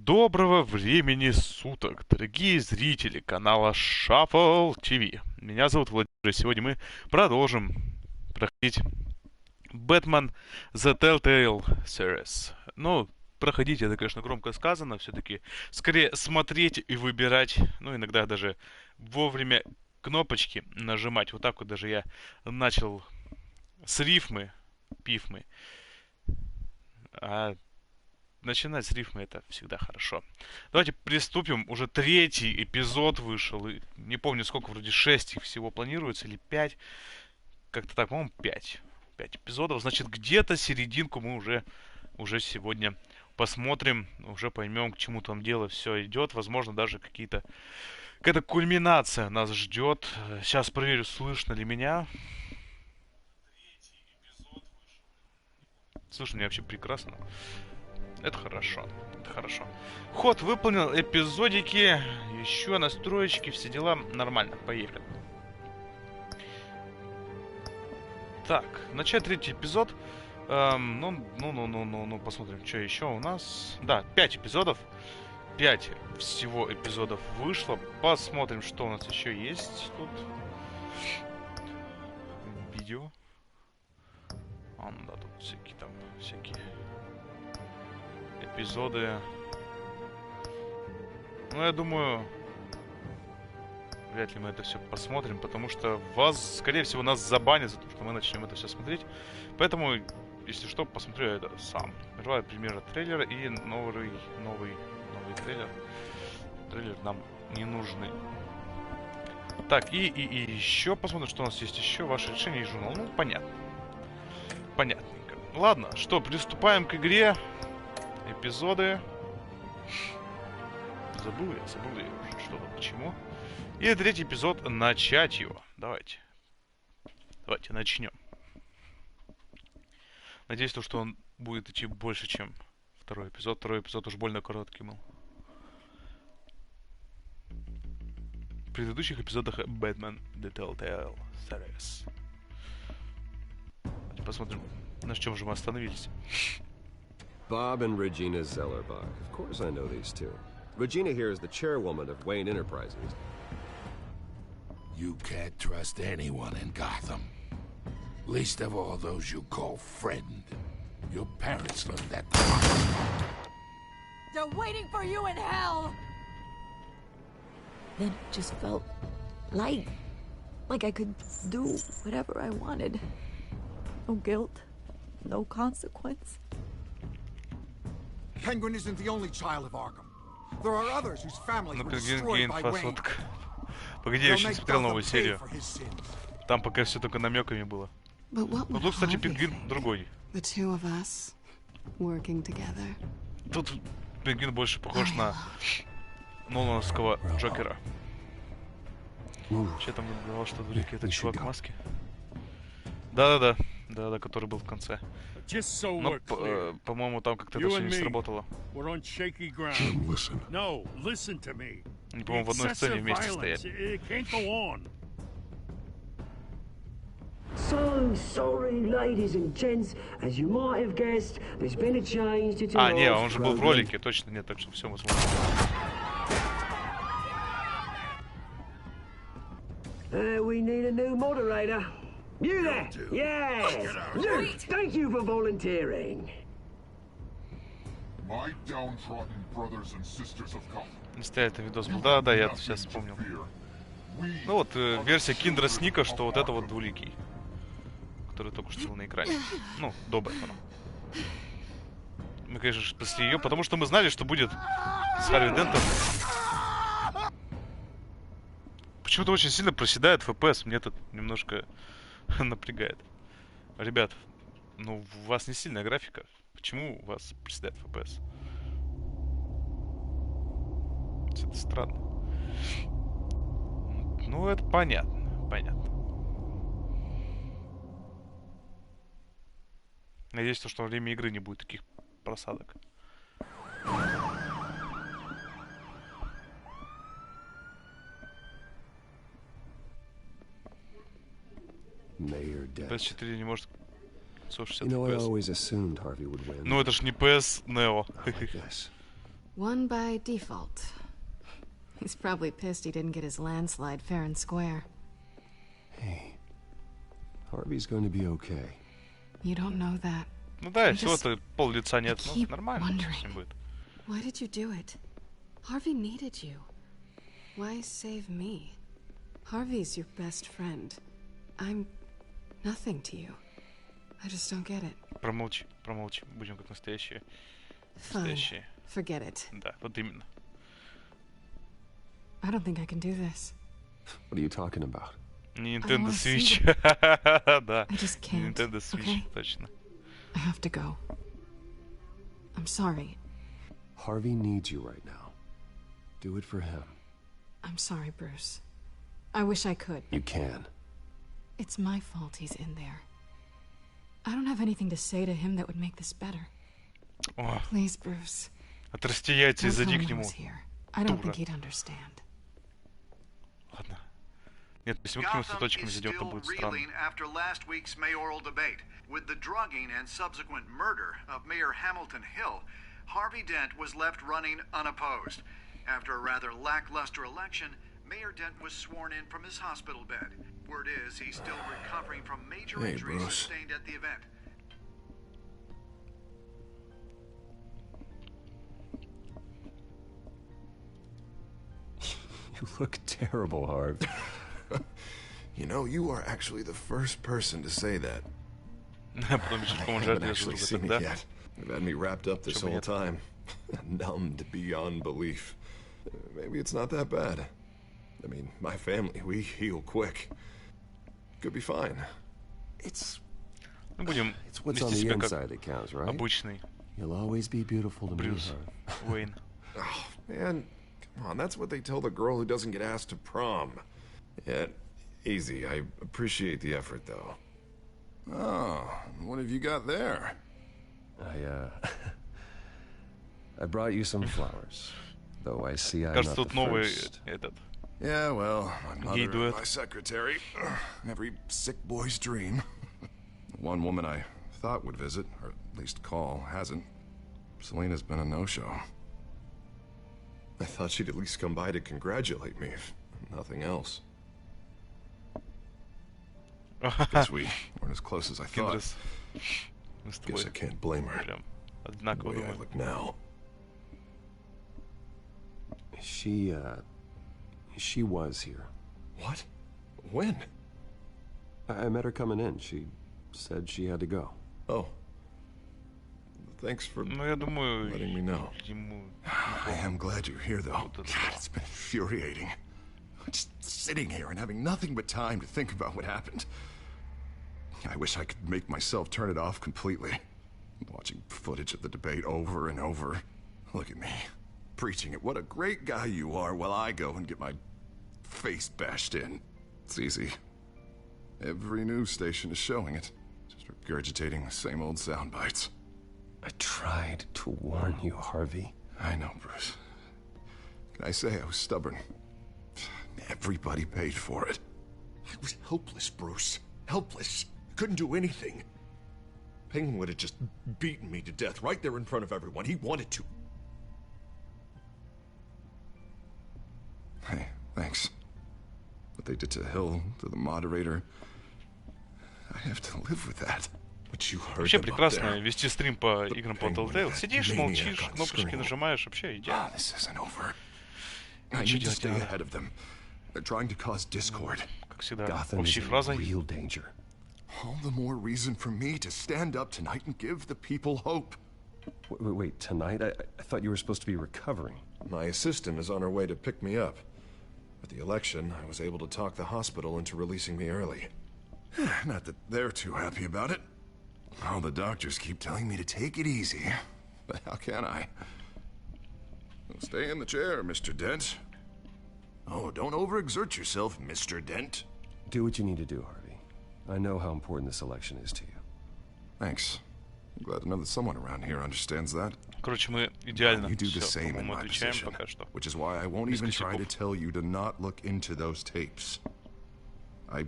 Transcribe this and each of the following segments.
Доброго времени суток, дорогие зрители канала Shuffle TV. Меня зовут Владимир, и сегодня мы продолжим проходить Batman The Telltale Series. Ну, проходить это, конечно, громко сказано, все-таки скорее смотреть и выбирать, ну, иногда даже вовремя кнопочки нажимать. Вот так вот даже я начал с рифмы, пифмы. А начинать с рифмы это всегда хорошо. Давайте приступим. Уже третий эпизод вышел. И не помню, сколько, вроде 6 их всего планируется, или 5. Как-то так, по-моему, 5. 5 эпизодов. Значит, где-то серединку мы уже сегодня посмотрим. Уже поймем, к чему там дело все идет. Возможно, даже какая-то кульминация нас ждет. Сейчас проверю, слышно ли меня. Слышно меня вообще прекрасно. Это хорошо, это хорошо. Ход выполнил, эпизодики, еще настроечки, все дела нормально, поехали. Так, начать третий эпизод. Ну, посмотрим, что еще у нас. Да, 5 эпизодов. 5 всего эпизодов вышло. Посмотрим, что у нас еще есть тут. Видео. Да, тут всякие эпизоды. Ну, я думаю, вряд ли мы это все посмотрим, потому что скорее всего, нас забанят за то, что мы начнем это все смотреть. Поэтому, если что, посмотрю я это сам. Первая примера трейлера и новый трейлер. Трейлер нам не нужны. Так, и еще посмотрим, что у нас есть еще. Ваше решение и журнал. Ну, понятно. Понятненько. Ладно, что, приступаем к игре. Эпизоды. Забыл я уже что-то почему. И третий эпизод, начать его. Давайте начнем. Надеюсь, что он будет идти больше, чем второй эпизод. Второй эпизод уж больно короткий был. В предыдущих эпизодах Batman The Telltale Series. Давайте посмотрим, на чем же мы остановились. Bob and Regina Zellerbach. Of course I know these two. Regina here is the chairwoman of Wayne Enterprises. You can't trust anyone in Gotham. Least of all those you call friend. Your parents learned that. They're waiting for you in hell! Then it just felt like I could do whatever I wanted. No guilt, no consequence. Penguin isn't the only child of Arkham. There are others whose families were destroyed by Wayne. Погоди, я еще не смотрел новую серию. Там пока все только намеками было. Но тут, кстати, пингвин другой. Тут пингвин больше похож на Нолановского Джокера. Че там говорил, что двуликий этот чувак в маске? Да, который был в конце. Но, по-моему, там как-то это все не сработало. Они, по-моему, в одной сцене вместе стоят. Не, он же был в ролике, точно, нет, так что все, мы смотрим. We need a new moderator. You there? Yes! You! Thank you for volunteering. My downtrodden brothers and sisters of Gotham. Это видос был. Да, я сейчас вспомнил. Ну вот, версия Киндра Сника, что вот это вот двуликий. Который только что был на экране. Ну, добрый потом. Мы, конечно же, спасли ее, потому что мы знали, что будет с Харви Дентом. Почему-то очень сильно проседает FPS. Мне это немножко напрягает. Ребят, ну у вас не сильная графика. Почему у вас проседает FPS? Это странно. Ну, это понятно. Надеюсь, что во время игры не будет таких просадок. PS4 не может 160 FPS. Ну это ж не PS Neo. Won by default. He's probably pissed he didn't get his landslide fair and square. Hey, Harvey's going to be okay. You don't know that. Ну да, I всего-то пол лица нет, I ну keep нормально wondering. с ним будет. Why did you do it? Harvey needed you. Why save me? Harvey's your best friend. I'm nothing to you. I just don't get it. Промолчи, промолчи, будем как настоящие. Fine. Настоящие. Forget it. Да, вот именно. I don't think I can do this. What are you talking about? Не I Nintendo wanna see Switch. Да, I just не can't. Nintendo Switch, Okay? точно. I have to go. I'm sorry. Harvey needs you right now. Do it for him. I'm sorry, Bruce. I wish I could. You can. It's my fault he's in there. I don't have anything to say to him that would make this better. О, Please, Bruce. отрасти яйца и Don't зайди tell к him I нему. was here. I don't дура. think he'd understand. Ладно. Нет, если мы к нему с цветочками зайдем, то будет странно. Reeling after last week's mayoral debate. With the drugging and subsequent murder of Mayor Hamilton Hill, Harvey Dent was left running unopposed. After a rather lackluster election, Mayor Dent was sworn in from his hospital bed. Word is he's still recovering from major Hey, injuries Bruce. sustained at the event. You look terrible, Harv. You know, you are actually the first person to say that. Потом еще I кому-нибудь haven't жарт actually я seen it тогда. yet. You've had me wrapped up this Почему whole нет? time. Numbed beyond belief. Maybe it's not that bad. I mean, my family, we heal quick. Could be fine. It's Ну, будем What's on вести the себя как inside that counts, right? обычный You'll always be beautiful to me, Брюс Harv. Уэйн. Oh, man, come on, that's what they tell the girl who doesn't get asked to prom. Yeah, easy. I appreciate the effort, though. Oh, what have you got there? I brought you some flowers. Though I see I'm Кажется, not тут the новый first. этот. Yeah, well, my mother duet. and my secretary. Every sick boy's dream. One woman I thought would visit, or at least call, hasn't. Selena's been a no-show. I thought she'd at least come by to congratulate me, if nothing else. Guess we weren't as close as I thought. Киндрес. Мы с Guess I тобой can't blame her. прям The одинаково way I думаем. look now. She was here. What? When? I met her coming in. She said she had to go. Oh. Thanks for Ну, я думаю, letting me know. ему... I am glad you're here, though. Вот это God, да. it's been infuriating. Just sitting here and having nothing but time to think about what happened. I wish I could make myself turn it off completely. Watching footage of the debate over and over. Look at me, preaching it. What a great guy you are, while I go and get my face bashed in. It's easy. Every news station is showing it. Just regurgitating the same old sound bites. I tried to warn you, Harvey. I know, Bruce. Can I say I was stubborn? Everybody paid for it. I was helpless, Bruce. Helpless. Couldn't do anything. Penguin would have just beaten me to death right there in front of everyone. He wanted to. Hey, thanks. What they did to Hill, to the moderator, I have to live with that. What you heard Вообще about прекрасно there. вести стрим по играм по Penguin, Telltale. that Сидишь, maniac молчишь, on кнопочки screen. нажимаешь, вообще идеально. This isn't over. I Ничего need to делать stay не надо. ahead of them. They're trying to cause discord. Как всегда, Gotham общей is in фразой. real danger. All the more reason for me to stand up tonight and give the people hope. Wait, tonight? I thought you were supposed to be recovering. My assistant is on her way to pick me up. At the election, I was able to talk the hospital into releasing me early. Not that they're too happy about it. All the doctors keep telling me to take it easy. But how can I? Stay in the chair, Mr. Dent. Oh, don't overexert yourself, Mr. Dent. Do what you need to do, Harvey. I know how important this election is to you. Thanks. I'm glad to know that someone around here understands that. Короче, мы идеально You do the все, same in по-моему, my отвечаем position, пока что. which is why I won't Без even try to косяков. tell you to not look into those tapes. I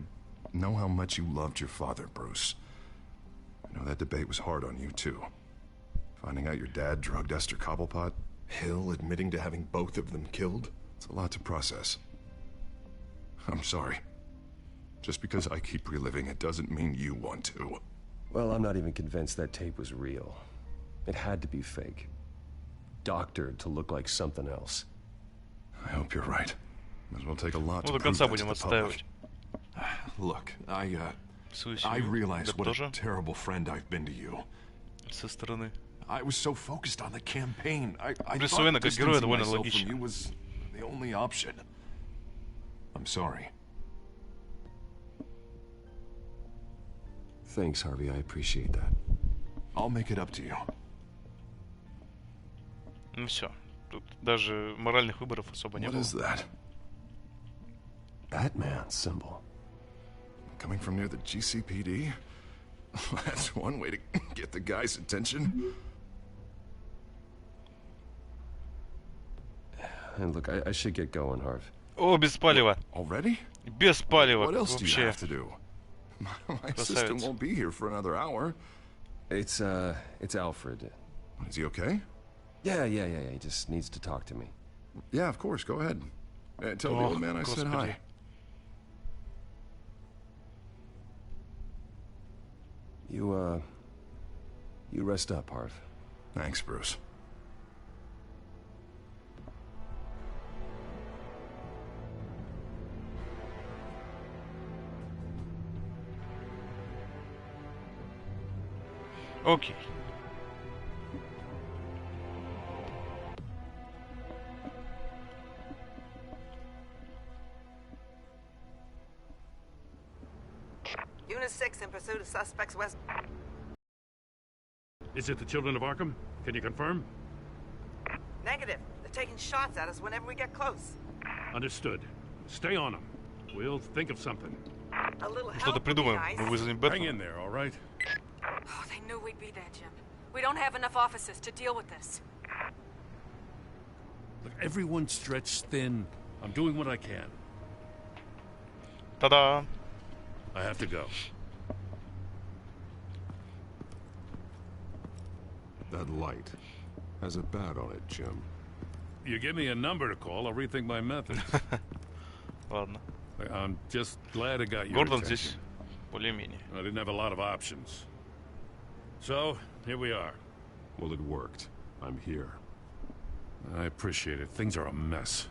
know how much you loved your father, Bruce. I know that debate was hard on you, too. Finding out your dad drugged Esther Cobblepot, Hill admitting to having both of them killed? It's a lot to process. I'm sorry. Just because I keep reliving it doesn't mean you want to. Well, I'm not even convinced that tape was real. It had to be fake. Doctored to look like something else. I hope you're right. Might as well take a lot Ну, to до prove конца that to будем the public. отстаивать. Look, I realize what a terrible friend I've been to you. Со стороны. I was so focused on the campaign. I Рисуэна thought как героя distancing довольно myself from логично. you was the only option. I'm sorry. Thanks, Harvey. I appreciate that. I'll make it up to you. Ну все. Тут даже моральных выборов особо не What было. is that? Batman symbol. Coming from near the GCPD? That's one way to get the guy's attention. And look, I should get going, Harv. О, без палева. Already? Без палева. What else do you Вообще. have to do? My assistant won't be here for another hour. It's Alfred. Is he okay? Yeah. He just needs to talk to me. Yeah, of course. Go ahead. Tell the old man I said hi. You rest up, Harv. Thanks, Bruce. Окей. Unit 6 in pursuit of suspects west. Is it the Children of Arkham? Can you confirm? Negative. They're taking shots at us whenever we get close. Understood. Stay on them. We'll think of something. A little Что-то help would be придумаем. nice. Мы вызовем Hang Бэтмена. in there, all right? Oh, they knew we'd be there, Jim. We don't have enough officers to deal with this. Look, everyone's stretched thin. I'm doing what I can. Та-да! I have to go. That light has a bat on it, Jim. You give me a number to call, I'll rethink my methods. Ладно. I'm just glad I got your Гордон attention. здесь более-менее. I didn't have a lot of options. So, here we are. Well, it worked. I'm here. I appreciate it. Things are a mess.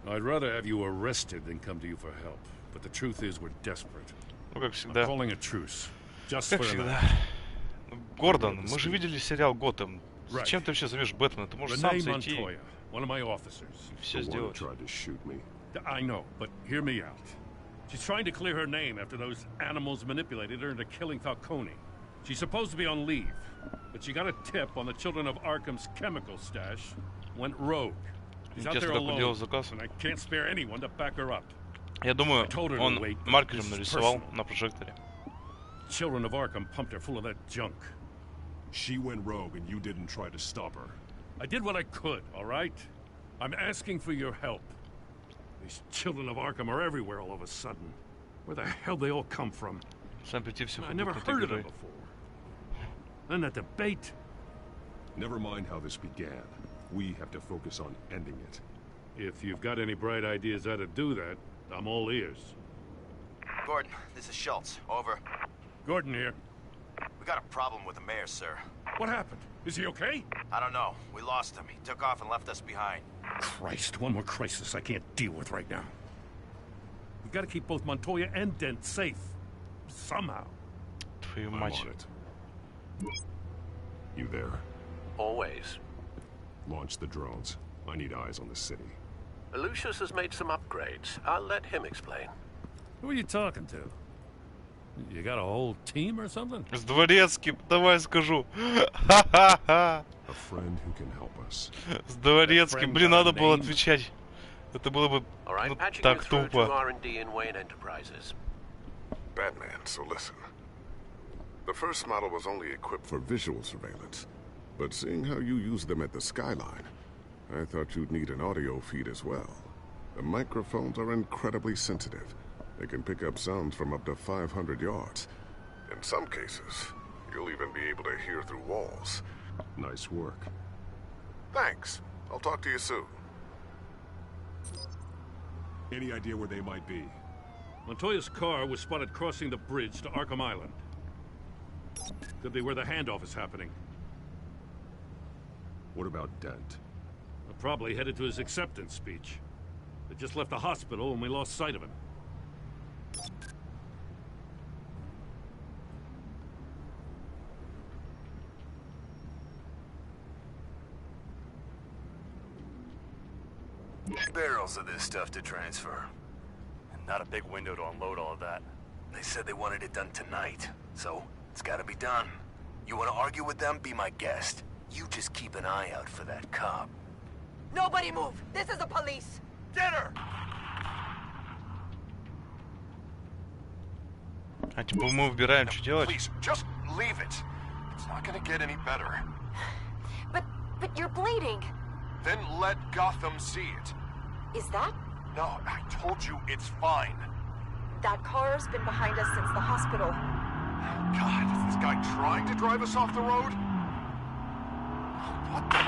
I'd rather have you arrested than come to you for help. But the truth is, we're desperate. Ну, как I'm всегда. calling a truce. Just Как for всегда. tonight. Гордон, мы же видели сериал «Готэм». Right. Зачем ты вообще зовешь Бэтмена? Ты можешь сам Renee зайти Montoya, one of my officers. и все The one who сделать. tried to shoot me. I know, but hear me out. She's trying to clear her name after those animals manipulated her into killing Falcone. She's supposed to be on leave, but she got a tip on the Children of Arkham's chemical stash, went rogue. She's out there Интересно, как он делал alone, заказ. and I can't spare anyone to back her up. Я думаю, told her to он wait, but маркером this is нарисовал personal. на прожекторе. Children of Arkham pumped her full of that junk. She went rogue and you didn't try to stop her. I did what I could, all right? I'm asking for your help. These Children of Arkham are everywhere all of a sudden. Where the hell they all come from? Сам прийти всех I never убить heard of them герой. before. And that debate. Never mind how this began. We have to focus on ending it. If you've got any bright ideas how to do that, I'm all ears. Gordon, this is Schultz. Over. Gordon here. We got a problem with the mayor, sir. What happened? Is he okay? I don't know. We lost him. He took off and left us behind. Christ, one more crisis I can't deal with right now. We've got to keep both Montoya and Dent safe. Somehow. Твою I'm мать. on it. You there? Always. Launch the drones. I need eyes on the city. Lucius has made some upgrades. I'll let him explain. Who are you talking to? You got a whole team or something? С Дворецким, давай скажу. Ха-ха-ха. A friend who can help us. С Дворецким. Блин, надо было отвечать. Это было бы All right, ну, patching you так through to тупо. R&D in Wayne Enterprises. Batman, so listen. The first model was only equipped for visual surveillance. But seeing how you use them at the skyline, I thought you'd need an audio feed as well. The microphones are incredibly sensitive. They can pick up sounds from up to 500 yards. In some cases, you'll even be able to hear through walls. Nice work. Thanks. I'll talk to you soon. Any idea where they might be? Montoya's car was spotted crossing the bridge to Arkham Island. Could be where the handoff is happening. What about Dent? Probably headed to his acceptance speech. They just left the hospital and we lost sight of him. Barrels of this stuff to transfer. And not a big window to unload all of that. They said they wanted it done tonight, so it's gotta be done. You wanna argue with them? Be my guest. You just keep an eye out for that cop. Nobody move! This is the police! Get her! А типа мы выбираем, что делать? Please, just leave it. It's not gonna get any better. But you're bleeding. Then let Gotham see it. Is that? No, I told you it's fine. That car's been behind us since the hospital. God, is this guy trying to drive us off the road? What the?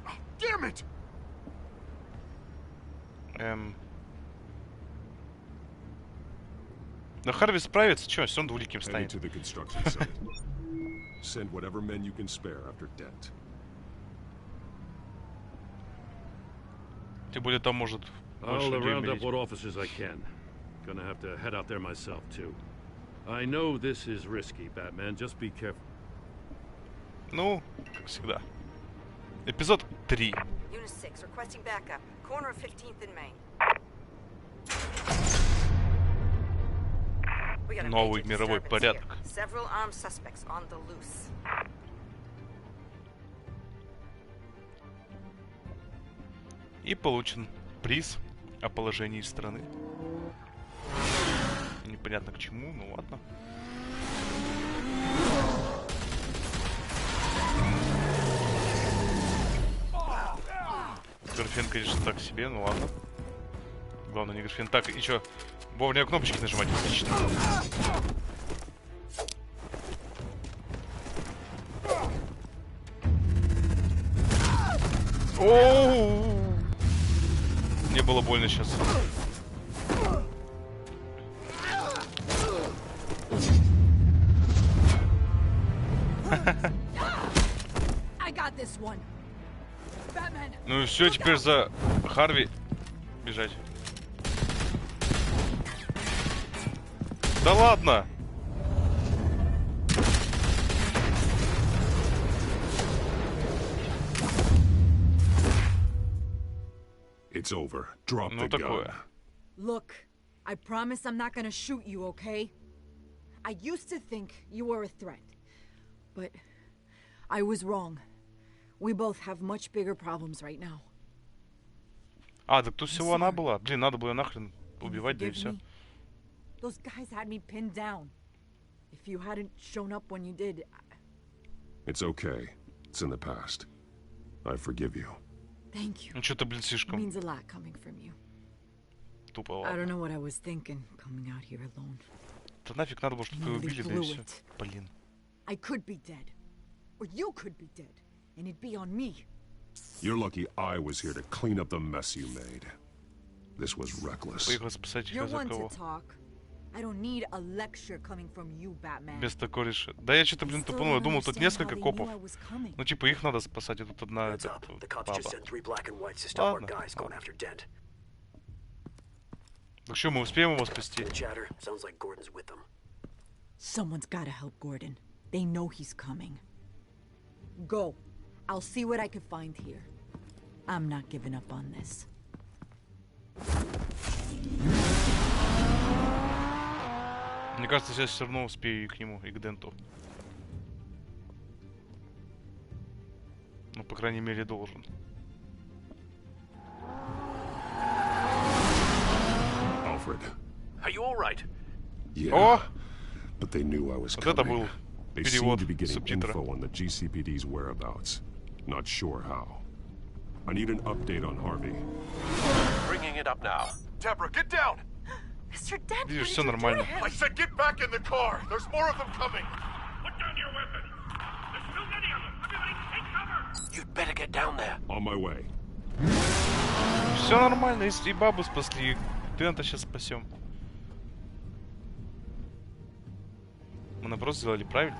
Oh, damn it! Да Харви справится, чё, все он двуликим станет. To the construction site. Send whatever men you can spare after Dent. Тем более там может больше I'll людей round up умереть. what officers I can. Gonna have to head out there myself too. I know this is risky, Batman. Just be careful. Ну, как всегда. Эпизод 3. Unit 6, requesting backup. Corner of 15th and Main. We got a Новый major мировой disturbance порядок. here. Several armed suspects on the loose. И получен приз о положении страны. Непонятно к чему, ну ладно. Графен, конечно, так себе, ну ладно. Главное не графен. Так, и чё? Вовремя кнопочки нажимать, отлично. Оу! Мне было больно сейчас. Ну и все, теперь за Харви бежать. Да ладно! It's over. Drop the gun. Look, I promise I'm not gonna shoot you, okay? I used to think you were a threat, but I was wrong. We both have much bigger problems right now. А, так тут всего она была. Блин, надо было нахрен убивать, да и все. Those guys had me pinned down. If you hadn't shown up when you did... It's okay. It's in the past. I forgive you. Thank you. Ну что-то, блин, слишком... It means a lot coming from you. Тупо, I don't ладно. know what I was thinking, coming out here alone. Да нафиг надо было, чтобы вы убили, да и все. Блин. I could be dead. Or you could be dead. And it'd be on me. You're lucky I was here to clean up the mess you made. This was reckless. Поехал спасать You're за one кого. to talk. I don't need a lecture coming from you, Batman. Без такого решения. Да я что-то, блин, тупанул. Я думал, тут несколько копов. Ну, типа, их надо спасать, а тут одна эта баба. Ладно. Так что, мы успеем его спасти? Someone's gotta help Gordon. They know he's coming. Go. I'll see what I can find here. I'm not giving up on this. Мне кажется, сейчас все равно успею и к нему, и к Денту. Ну, по крайней мере, должен. Alfred. Are you all right? Yeah. О! But they knew I was Вот это был coming. They seemed to be getting info on the GCPD's whereabouts. Not sure how. I need an update on Harvey. Bringing it up now. Deborah, get down! Mr. Dent, Видишь, все нормально. I said get back in the car! There's more of them coming! Put down your weapon. There's too many of them. Everybody take cover. You'd better get down. down there. On my way. Все нормально, если и бабу спасли, Дента сейчас спасем. Мы наоборот сделали правильно.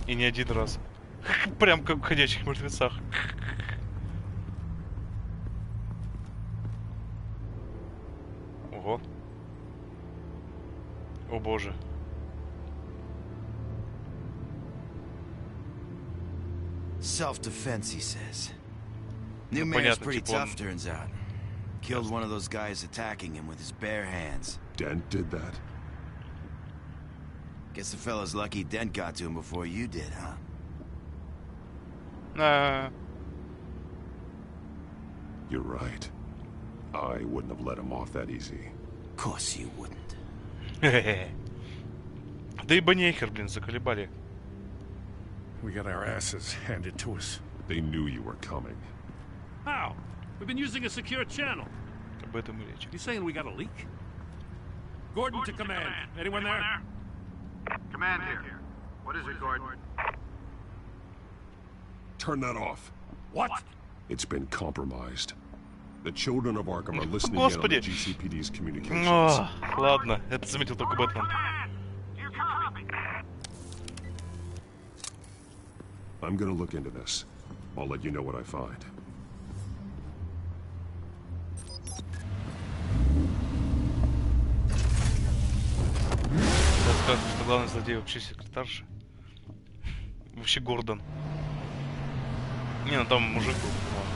И не один раз. Прям как в «Ходячих мертвецах». Ого. О боже. Self-defense, he says. New mayor's pretty tough, turns out. Killed one of those guys attacking him with his bare hands. Dent did that? Guess the fella's lucky Dent got to him before you did, huh? You're right. I wouldn't have let him off that easy. Of course you wouldn't. Да ибо нехер, блин, заколебали. We got our asses handed to us. They knew you were coming. How? We've been using a secure channel. Об этом и речь. You saying we got a leak? Gordon to command. Anyone there? Command here. What is it, Gordon? Turn that off. What? It's been compromised. The children of Arkham are listening in on the GCPD's communications. Ладно, это заметил только Бэтмен. I'm gonna look into this. I'll let you know what I find. Скажут, что главный злодей вообще секретарша. Вообще Гордон. Не, ну там мужик был, по-моему.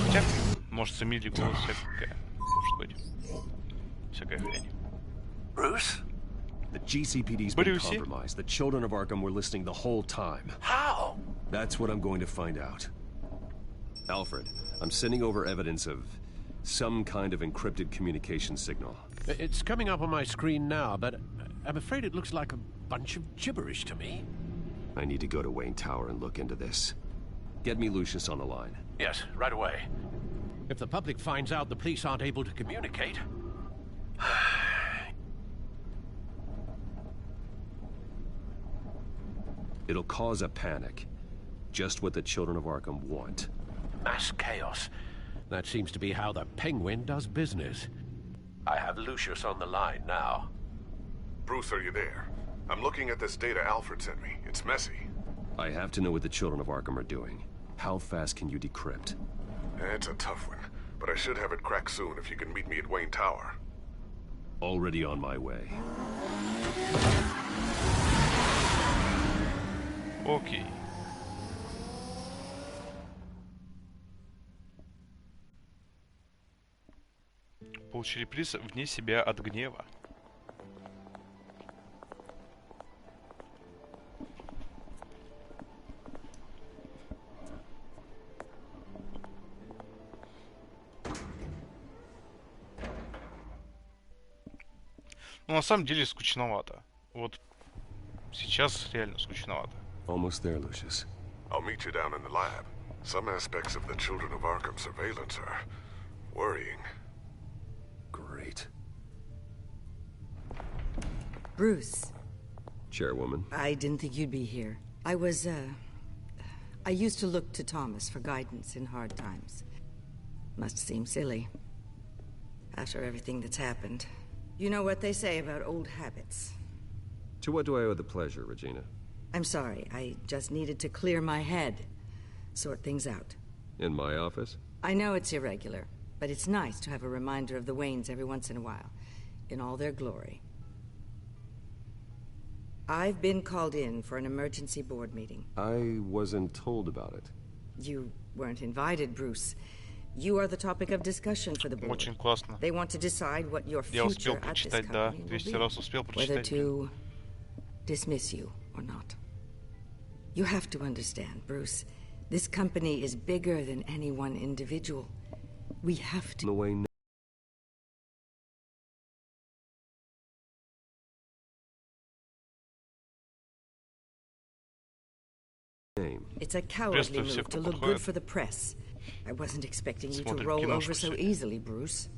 Хотя, может, с Эмили голос всякая. Может быть. Всякая хрень. Bruce? The GCPD's been compromised. The children of Arkham were listening the whole time. How? That's what I'm going to find out. Alfred, I'm sending over evidence of some kind of encrypted communication signal. It's coming up on my screen now, but I'm afraid it looks like a bunch of gibberish to me. I need to go to Wayne Tower and look into this. Get me Lucius on the line. Yes, right away. If the public finds out the police aren't able to communicate... It'll cause a panic. Just what the children of Arkham want. Mass chaos. That seems to be how the Penguin does business. I have Lucius on the line now. Bruce, are you there? I'm looking at this data Alfred sent me. It's messy. I have to know what the children of Arkham are doing. How fast can you decrypt? It's a tough one, but I should have it cracked soon if you can meet me at Wayne Tower. Already on my way. Окей. Получили приз «Вне себя от гнева». Ну, на самом деле, скучновато. Вот сейчас реально скучновато. Almost there, Lucius. I'll meet you down in the lab. Some aspects of the Children of Arkham surveillance are worrying. Great. Bruce. Chairwoman. I didn't think you'd be here. I used to look to Thomas for guidance in hard times. Must seem silly. After everything that's happened. You know what they say about old habits. To what do I owe the pleasure, Regina? I'm sorry, I just needed to clear my head. Sort things out. In my office? I know it's irregular, but it's nice to have a reminder of the Waynes every once in a while. In all their glory. I've been called in for an emergency board meeting. I wasn't told about it. You weren't invited, Bruce. You are the topic of discussion for the board. Очень классно. They want to decide what your future at this company will be. Whether to dismiss you or not. You have to understand, Bruce. This company is bigger than any one individual. We have to... The way It's a cowardly move to look good for the press. I wasn't expecting you to roll over so easily, Bruce.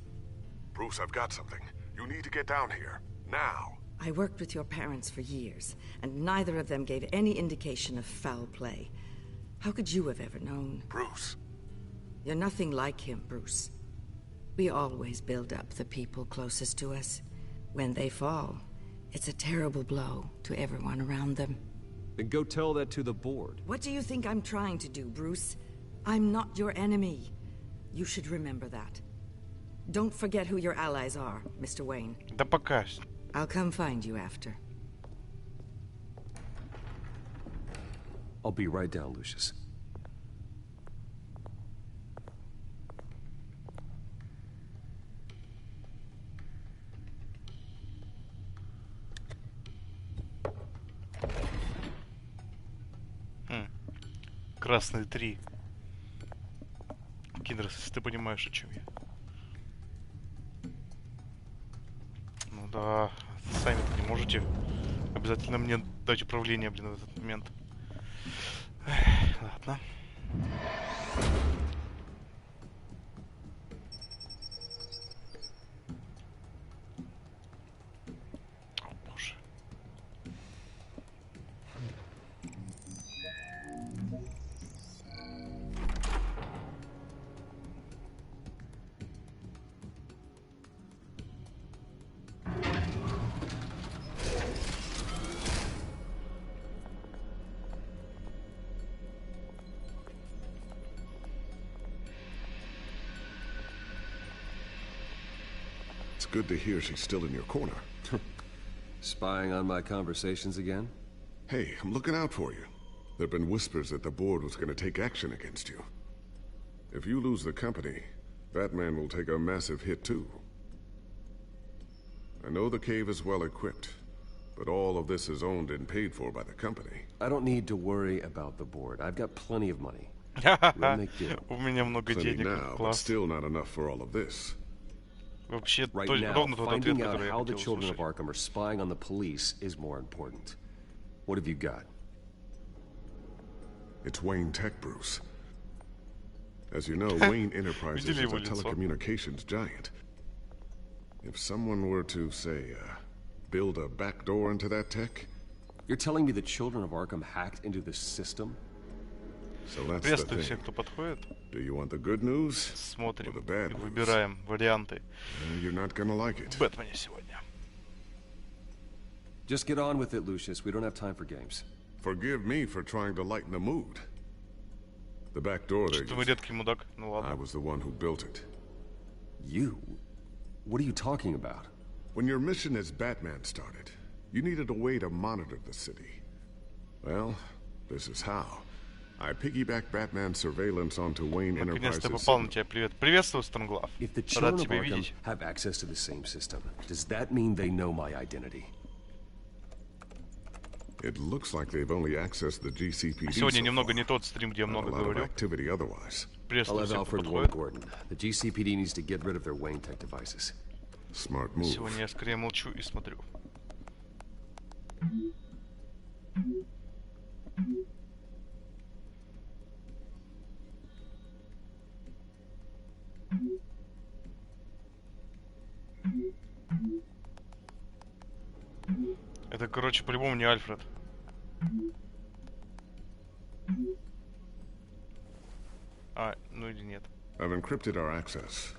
Bruce, I've got something. You need to get down here. Now. I worked with your parents for years, and neither of them gave any indication of foul play. How could you have ever known? Bruce. You're nothing like him, Bruce. We always build up the people closest to us. When they fall, it's a terrible blow to everyone around them. Then go tell that to the board. What do you think I'm trying to do, Bruce? I'm not your enemy. You should remember that. Don't forget who your allies are, Mr. Wayne. Да пока. I'll come find you after. I'll be right down, Lucius. Красные 3. Киндрас, если ты понимаешь, о чем я. Ну да, сами-то не можете обязательно мне дать управление, блин, в этот момент. Ладно. О, боже. It's good to hear she's still in your corner. Spying on my conversations again? Hey, I'm looking out for you. There have been whispers that the board was going to take action against you. If you lose the company, Batman will take a massive hit too. I know the cave is well equipped, but all of this is owned and paid for by the company. I don't need to worry about the board. I've got plenty of money. У меня много денег. Now, but still not enough for all of this. Вообще, right now, finding out how the children of Arkham are spying on the police is more important. What have you got? It's Wayne Tech, Bruce. As you know, Wayne Enterprises is a telecommunications giant. If someone were to, say, build a backdoor into that tech... You're telling me the children of Arkham hacked into the system? So that's the thing. Do you want the good news or the bad news? Выбираем варианты. You're not gonna like it. Бэтмене сегодня. Just get on with it, Lucius. We don't have time for games. Forgive me for trying to lighten the mood. The back door there. I was the one who built it. You? What are you talking about? When your mission as Batman started, you needed a way to monitor the city. Well, this is how. I piggybacked Batman's surveillance onto Wayne Enterprises. If the children of Arkham have access to the same system, does that mean they know my identity? It looks like they've only accessed the GCPD. Сегодня немного не тот стрим, где я много говорю. I'll have Alfred warn Gordon. The GCPD needs to get rid of their Wayne Tech devices. Smart move. Сегодня я скорее молчу и смотрю. Это, короче, по-любому не Альфред. Ну или нет. I've encrypted our access.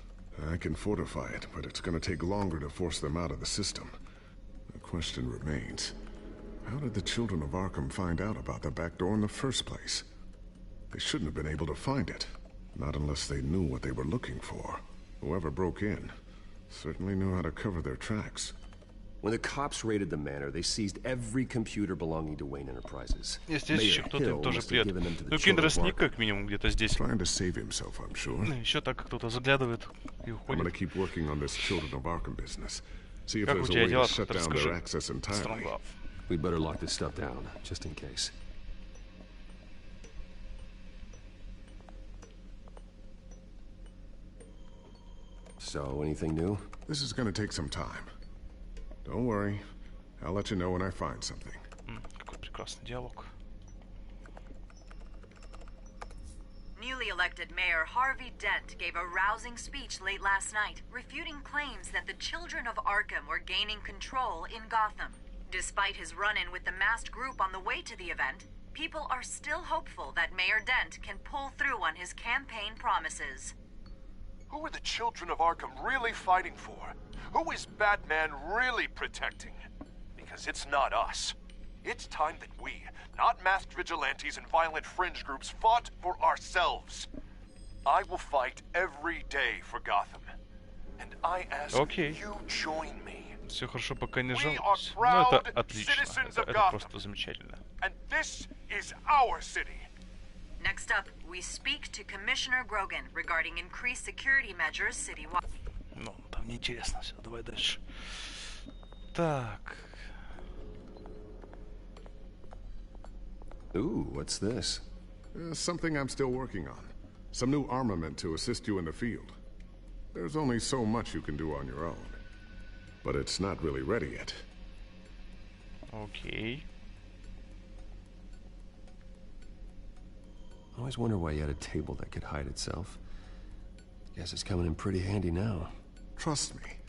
I can fortify it, but it's going to take longer to force them out of the system. The question remains, how did the children of Arkham find out about the back door in the first place? They shouldn't have been able to find it. Not unless they knew what they were looking for. Whoever broke in certainly knew how to cover their tracks. When the cops raided the manor, they seized every computer belonging to Wayne Enterprises. Здесь еще кто-то им тоже привет. Ну, Киндрас Ник, как минимум, где-то здесь. Trying to save himself, I'm sure. Еще так кто-то заглядывает и уходит. I'm gonna keep working on this Children of Arkham business. See if there's a way to shut down their access entirely. We'd better lock this stuff down, just in case. So, anything new? This is gonna take some time. Don't worry. I'll let you know when I find something. Какой прекрасный диалог. Newly newly elected Mayor Harvey Dent gave a rousing speech late last night, refuting claims that the children of Arkham were gaining control in Gotham. Despite his run-in with the masked group on the way to the event, people are still hopeful that Mayor Dent can pull through on his campaign promises. Who are the children of Arkham really fighting for? Who is Batman really protecting? Because it's not us. It's time that we, not masked vigilantes and violent fringe groups, fought for ourselves. I will fight every day for Gotham. And I ask you join me. Все хорошо, пока не жалуюсь. Ну, это отлично. Это просто замечательно. And this is our city. Next up, we speak to Commissioner Grogan regarding increased security measures citywide. Ну, там неинтересно все. Давай дальше. Так. Ooh, what's this? Something I'm still working on. Some new armament to assist you in the field. There's only so much you can do on your own. But it's not really ready yet. Okay. I always wonder why you had a table that could hide itself. Guess it's coming in pretty handy now. Trust me,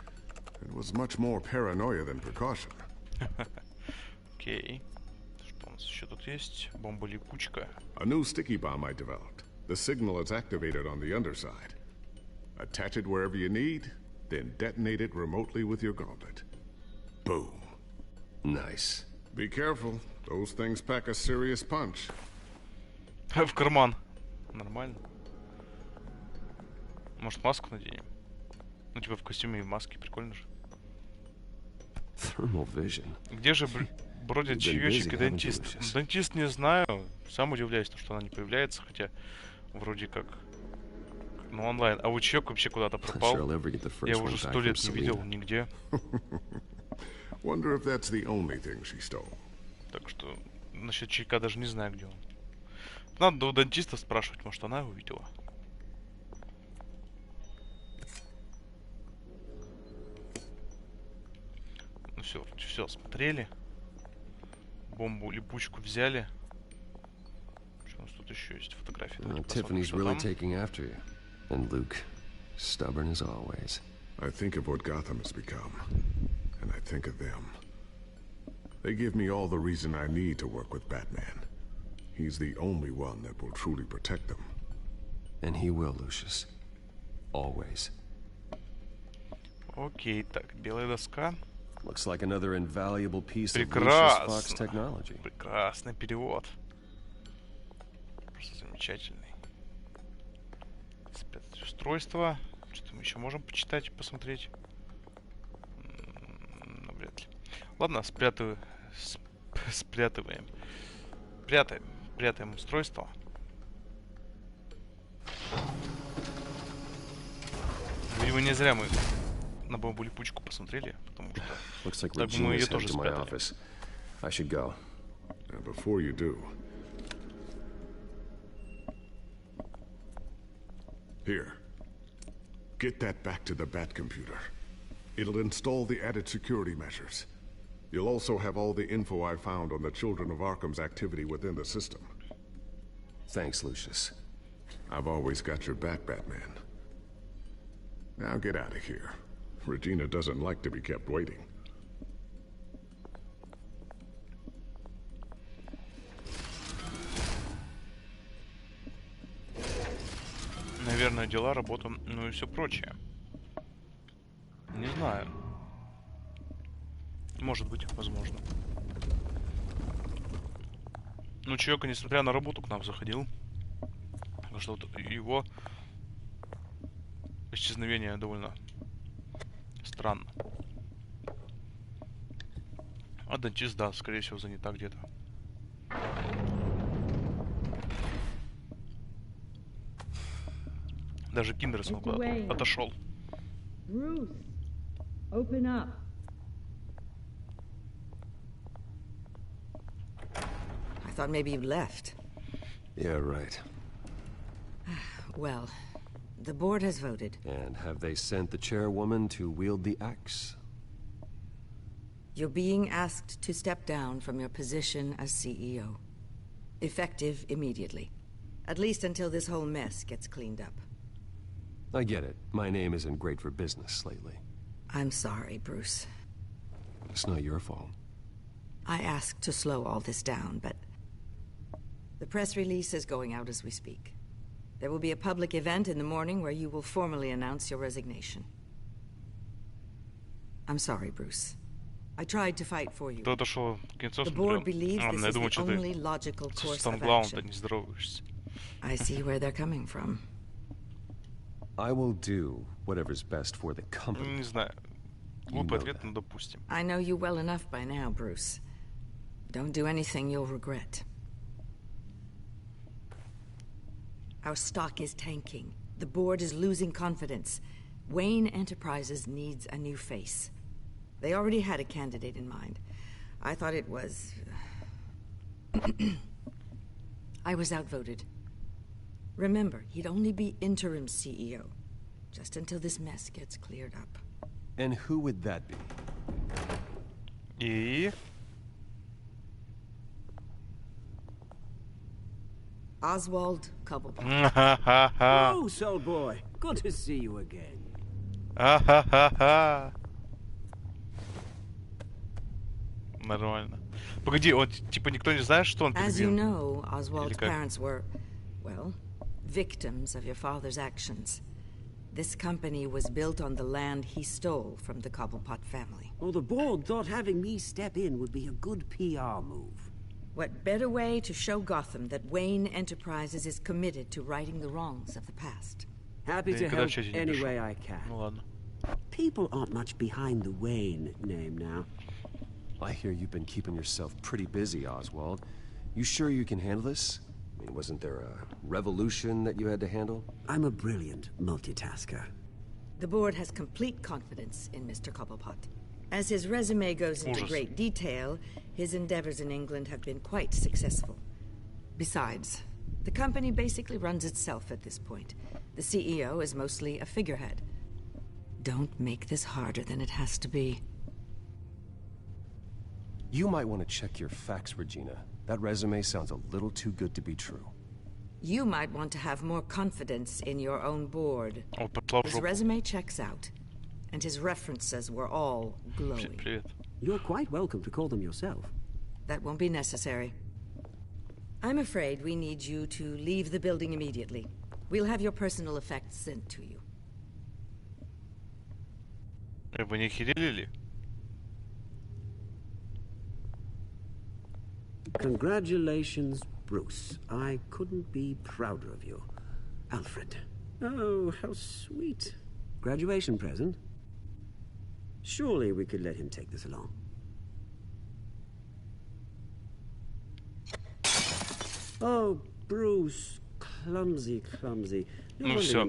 it was much more paranoia than precaution. Окей. Что у нас еще тут есть? Бомба-липучка. A new sticky bomb I developed. The signal is activated on the underside. Attach it wherever you need, then detonate it remotely with your gauntlet. Boom. Nice. Be careful. Those things pack a serious punch. В карман. Нормально. Может, маску наденем? Ну, типа в костюме и в маске. Прикольно же. Thermal vision. Где же бродит чаечек и дантист? Дантист не знаю. Сам удивляюсь, что она не появляется, хотя вроде как... Ну, онлайн. А учёк вообще куда-то пропал. Я его уже 100 лет не видел нигде. Так что насчет чайка даже не знаю, где он. Надо у дантиста спрашивать, может, она его видела. Ну все осмотрели. Бомбу-липучку взяли. Что у нас тут еще есть? Фотографии. Tiffany's really taking after you. And Luke, stubborn as always. I think of what Gotham has become, and I think of them. They give me all the reason I need to work with Batman. He's the only one that will truly protect them. And he will, Lucius. Always. Окей, так, белая доска. Looks like another invaluable piece of Lucius Fox technology. Прекрасный перевод. Просто замечательный. Спрятать устройство. Что-то мы еще можем почитать, посмотреть. Навряд ли. Ладно, спрятываем. Прятаем устройство. Видимо, не зря мы на бомбу-липучку посмотрели, потому что так бы мы ее тоже спрятали. I should go. Before you do. Here. Get that back to the Bat computer. It'll install the added security measures. You'll also have all the info I found on the Children of Arkham's activity within the system. Thanks, Lucius. I've always got your back, Batman. Now get out of here. Regina doesn't like to be kept waiting. Наверное, дела, работа, ну и все прочее. Не знаю. Может быть, возможно. Ну, Чуёка, несмотря на работу, к нам заходил. Потому что вот его исчезновение довольно странно. А дантист, да, скорее всего, занята где-то. Даже Киндерсон куда-то отошел. Bruce, open up. I thought maybe you left. Yeah, right. Well, the board has voted. And have they sent the chairwoman to wield the axe? You're being asked to step down from your position as CEO. Effective immediately. At least until this whole mess gets cleaned up. I get it. My name isn't great for business lately. I'm sorry, Bruce. It's not your fault. I asked to slow all this down, but the press release is going out as we speak. There will be a public event in the morning where you will formally announce your resignation. I'm sorry, Bruce. I tried to fight for you. The board believes this is the only logical course of action. I see where they're coming from. I will do whatever's best for the company. I know you well enough by now, Bruce. Don't do anything you'll regret. Our stock is tanking. The board is losing confidence. Wayne Enterprises needs a new face. They already had a candidate in mind. I thought it was... I was outvoted. Remember, he'd only be interim CEO, just until this mess gets cleared up. And who would that be? Oswald Cobblepot. Oh, soul boy. Good to see you again. Нормально. Погоди, он типа никто не знает, что он пингвин? As you know, Oswald's parents were, well, victims of your father's actions. This company was built on the land he stole from the Cobblepot family. Well, the board thought having me step in would be a good PR move. What better way to show Gotham that Wayne Enterprises is committed to righting the wrongs of the past? Happy to help any way I can. People aren't much behind the Wayne name now. I hear you've been keeping yourself pretty busy, Oswald. You sure you can handle this? I mean, wasn't there a revolution that you had to handle? I'm a brilliant multitasker. The board has complete confidence in Mr. Cobblepot. As his resume goes into great detail, his endeavors in England have been quite successful. Besides, the company basically runs itself at this point. The CEO is mostly a figurehead. Don't make this harder than it has to be. You might want to check your facts, Regina. That resume sounds a little too good to be true. You might want to have more confidence in your own board. His resume checks out, and his references were all glowing. You're quite welcome to call them yourself. That won't be necessary. I'm afraid we need you to leave the building immediately. We'll have your personal effects sent to you. Вы не херели? Congratulations, Bruce. I couldn't be prouder of you. Alfred. Oh, how sweet. Graduation present? Surely we could let him take this along. Oh, Bruce. Clumsy, clumsy. Ну все,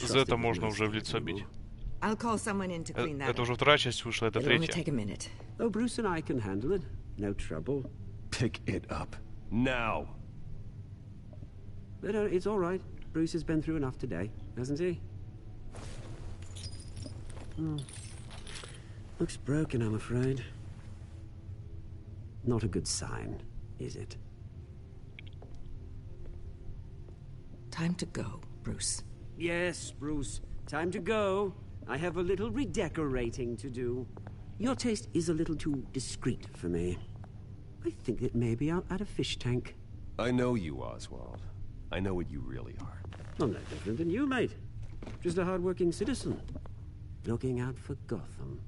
за это можно уже в лицо бить. Это уже вторая часть вышла, это третья. Oh, Bruce and I can handle it. No trouble. Pick it up. Now. But it's all right. Bruce has been through enough today, hasn't he? Looks broken, I'm afraid. Not a good sign, is it? Time to go, Bruce. Yes, Bruce. Time to go. I have a little redecorating to do. Your taste is a little too discreet for me. I think that maybe I'll add a fish tank. I know you, Oswald. I know what you really are. I'm no different than you, mate. Just a hard-working citizen. Looking out for Gotham.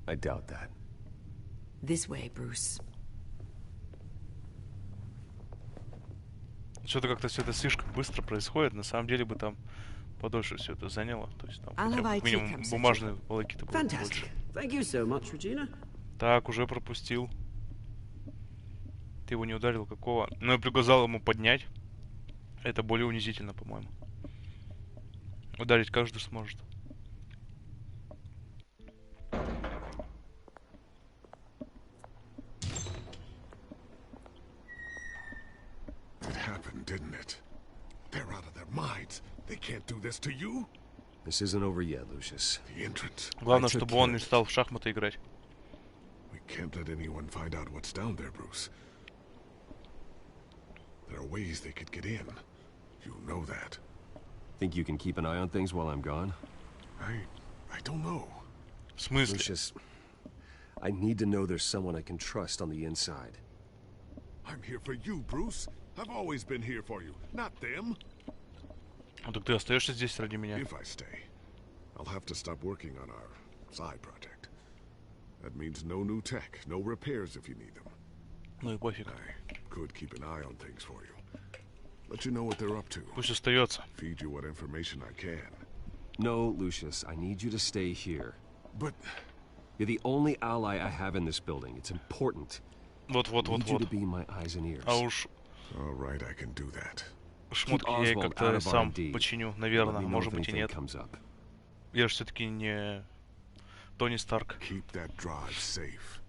I doubt that. This way, Bruce. Что-то как-то все это слишком быстро происходит. На самом деле бы там подольше все это заняло. То есть там хотя бы минимум бумажные волокиты было больше. Thank you so much, Regina. Так, уже пропустил. Ты его не ударил, какого? Но я приказал ему поднять. Это более унизительно, по-моему. Ударить каждый сможет. It happened, didn't it? They're out of their minds. They can't do this to you. This isn't over yet, Lucius. The entrance. Главное, чтобы он не стал в шахматы играть. We can't let anyone find out what's down there, Bruce. There are ways they could get in. You know that. Think you can keep an eye on things while I'm gone? I don't know. В смысле? Lucius, I need to know there's someone I can trust on the inside. I'm here for you, Bruce. I've always been here for you, not them. Ну так ты остаешься здесь ради меня. If I stay, I'll have to stop working on our side project. That means no new tech, no repairs if you need them. Ну и пофиг. I could keep an eye on things for you. Let you know what they're up to. Пусть остается. Feed you what information I can. No, Lucius, I need you to stay here. But you're the only ally I have in this building. It's important. Вот. I need you to be my eyes and ears. А уж all right, I can do that. Шмотки я как-то сам починю, наверное, может быть и нет. Я же все-таки не Тони Старк. Keep that drive safe.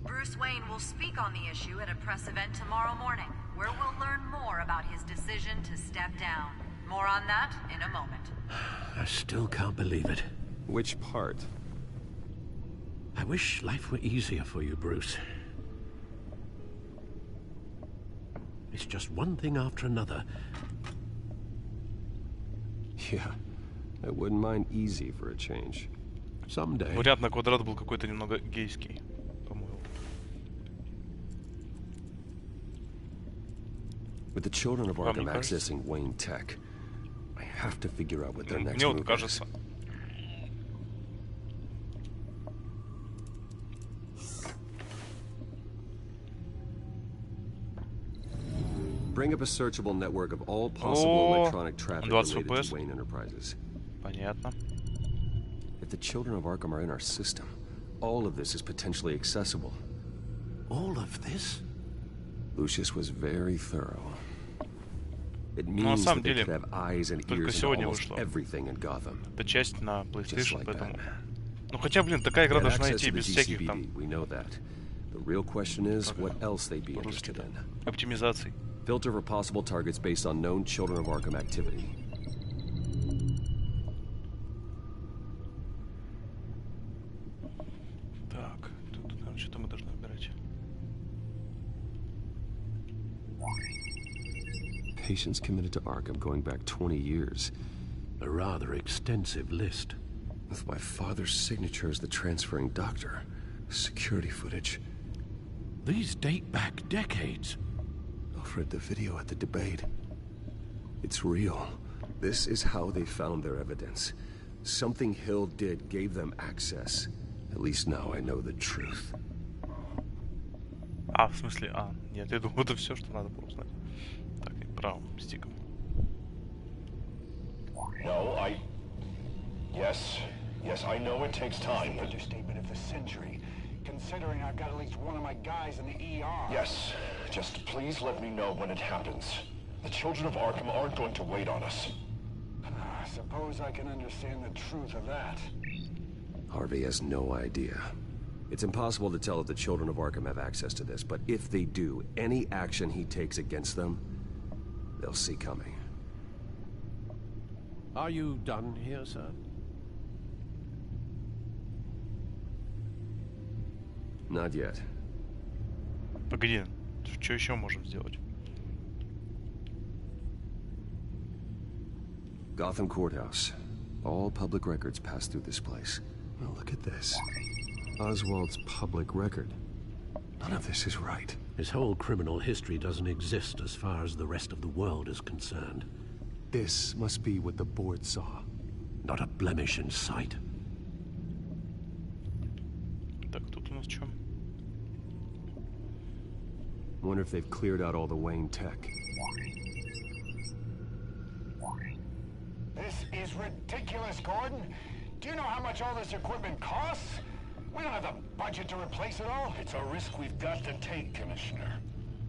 Bruce Wayne will speak on the issue at a press event tomorrow morning, where we'll learn more about his decision to step down. More on that in a moment. I still can't believe it. Which part? I wish life were easier for you, Bruce. It's just one thing after another. Yeah, I wouldn't mind easy for a change. Someday. Вариант на квадрат был какой-то немного гейский, по-моему. With the children of Arkham accessing Wayne Tech, I have to figure out what their next Мне move вот кажется. Bring up a searchable network of all possible electronic traffic related to Wayne Enterprises. Понятно. If the children of Arkham are in our system, all of this is potentially accessible. All of this? Lucius was very thorough. It means that they could have eyes and ears on almost everything in Gotham. Это часть на PlayStation, поэтому. Ну хотя, блин, такая игра должна идти без всяких там. We know that. The real question is what else they'd be interested in. Оптимизаций. Filter for possible targets based on known children of Arkham activity. Так, тут что-то мы должны выбирать. Patients committed to Arkham going back 20 years. A rather extensive list. With my father's signature as the transferring doctor. Security footage. These date back decades. Alfred, the video at the debate. It's real. This is how they found their evidence. Something Hill did gave them access. At least now I know the truth. А, в смысле, нет, я думаю, это все, что надо было узнать. Так, и правым стиком. No, Yes, I know it takes time, but... Understatement of the century, considering I've got at least one of my guys in the ER. Yes, just please let me know when it happens. The children of Arkham aren't going to wait on us. I suppose I can understand the truth of that. Harvey has no idea. It's impossible to tell if the children of Arkham have access to this, but if they do, any action he takes against them, they'll see coming. Are you done here, sir? Not yet. Погоди, что еще можем сделать? Gotham Courthouse. All public records pass through this place. Oh, look at this. Oswald's public record. None of this is right. His whole criminal history doesn't exist as far as the rest of the world is concerned. This must be what the board saw. Not a blemish in sight. Так, тут у нас что? Wonder if they've cleared out all the Wayne tech. This is ridiculous, Gordon. Do you know how much all this equipment costs? We don't have the budget to replace it all. It's a risk we've got to take, Commissioner.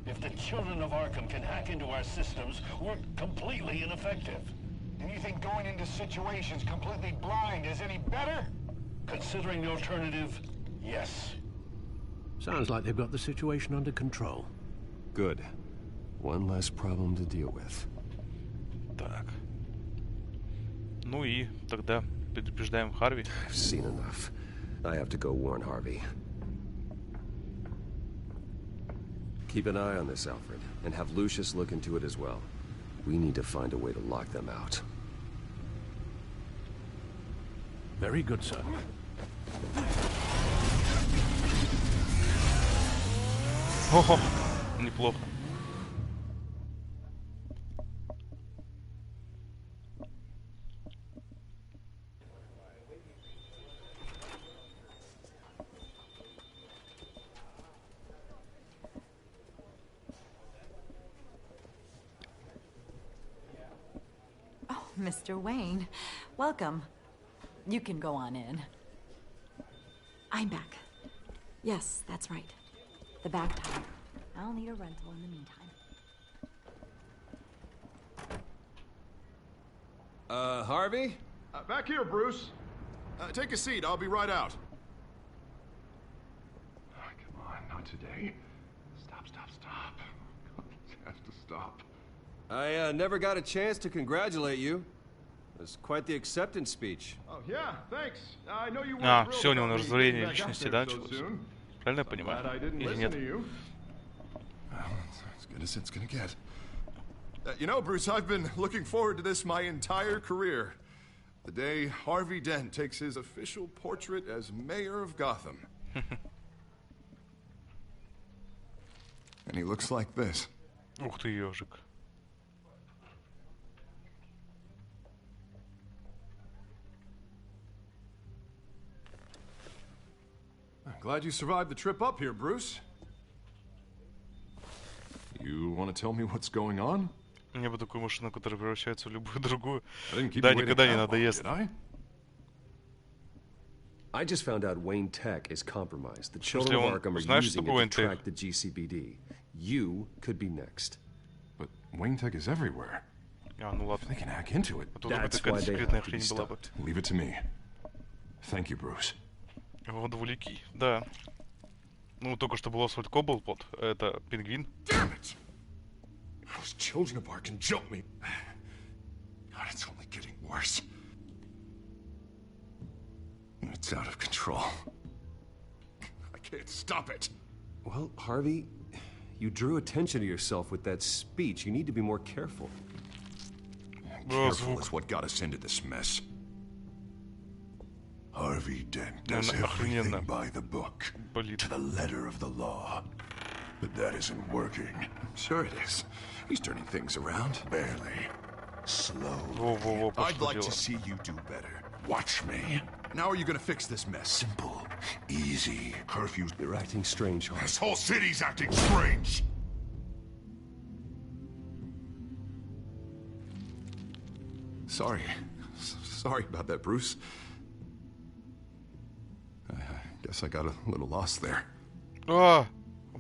If the children of Arkham can hack into our systems, we're completely ineffective. And you think going into situations completely blind is any better? Considering the alternative, yes. Sounds like they've got the situation under control. Good. One less problem to deal with. Так. Ну и тогда предупреждаем Харви. I've seen enough. I have to go warn Harvey. Keep an eye on this, Alfred, and have Lucius look into it as well. We need to find a way to lock them out. Very good, sir. Ого, неплохо. Mr. Wayne, welcome. You can go on in. I'm back. Yes, that's right. The back time. I'll need a rental in the meantime. Harvey? Back here, Bruce. Take a seat. I'll be right out. Oh, come on, not today. Stop. It has to stop. I never got a chance to congratulate you. It was quite the acceptance speech. Oh, yeah, thanks. I know you weren't все, у него thrilled раздвоение about me getting личности, back да, there so началось? soon. Правильно я понимаю? Glad I didn't Или listen нет? to you. Well, it's as good as it's gonna get. You know, Bruce, I've been looking forward to this my entire career. The day Harvey Dent takes his official portrait as mayor of Gotham. And he looks like this. Ух ты, ежик. I'm glad you survived the trip up here, Bruce. You want to tell me what's going on? Мне бы такую машину, которая превращается в любую другую. I didn't keep Да, you waiting никогда не that long, надоест. did I? I just found out Wayne Tech is compromised. The В children смысле, of он Arkham are знает, using что такое it to Wayne track the GCPD. You could be next. But Wayne Tech is everywhere. Ну ладно. They can hack into it. А то бы That's такая why they секретная have to be хрень была бы. stopped. Leave it to me. Thank you, Bruce. О, двуликий, да. Ну, только что был Освальд Коблпот, это пингвин. Damn it! Those children of Arkham jumped me. God, it's only getting worse. It's out of control. I can't stop it. Well, Harvey, you drew attention to yourself with that speech. You need to be more careful. Careful is what got us into this mess. Harvey Dent does everything by the book, to the letter of the law. But that isn't working. Sure it is. He's turning things around. Barely. Slowly. I'd like to see you do better. Watch me. Now are you gonna fix this mess? Simple. Easy. Curfews. You're acting strange, Harvey. This whole city's acting strange. Sorry. Sorry about that, Bruce. I guess I got a little lost there. А,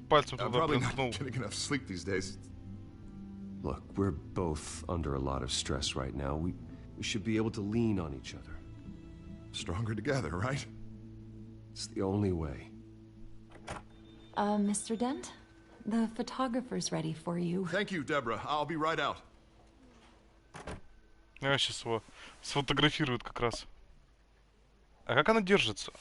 пальцем I'm туда probably not приткнул. getting enough sleep these days. Look, we're both under a lot of stress right now. We should be able to lean on each other. Stronger together, right? It's the only way. Mr. Dent? The photographer's ready for you. Thank you, Deborah. I'll be right out. Я сейчас его сфотографируют как раз. А как она держится?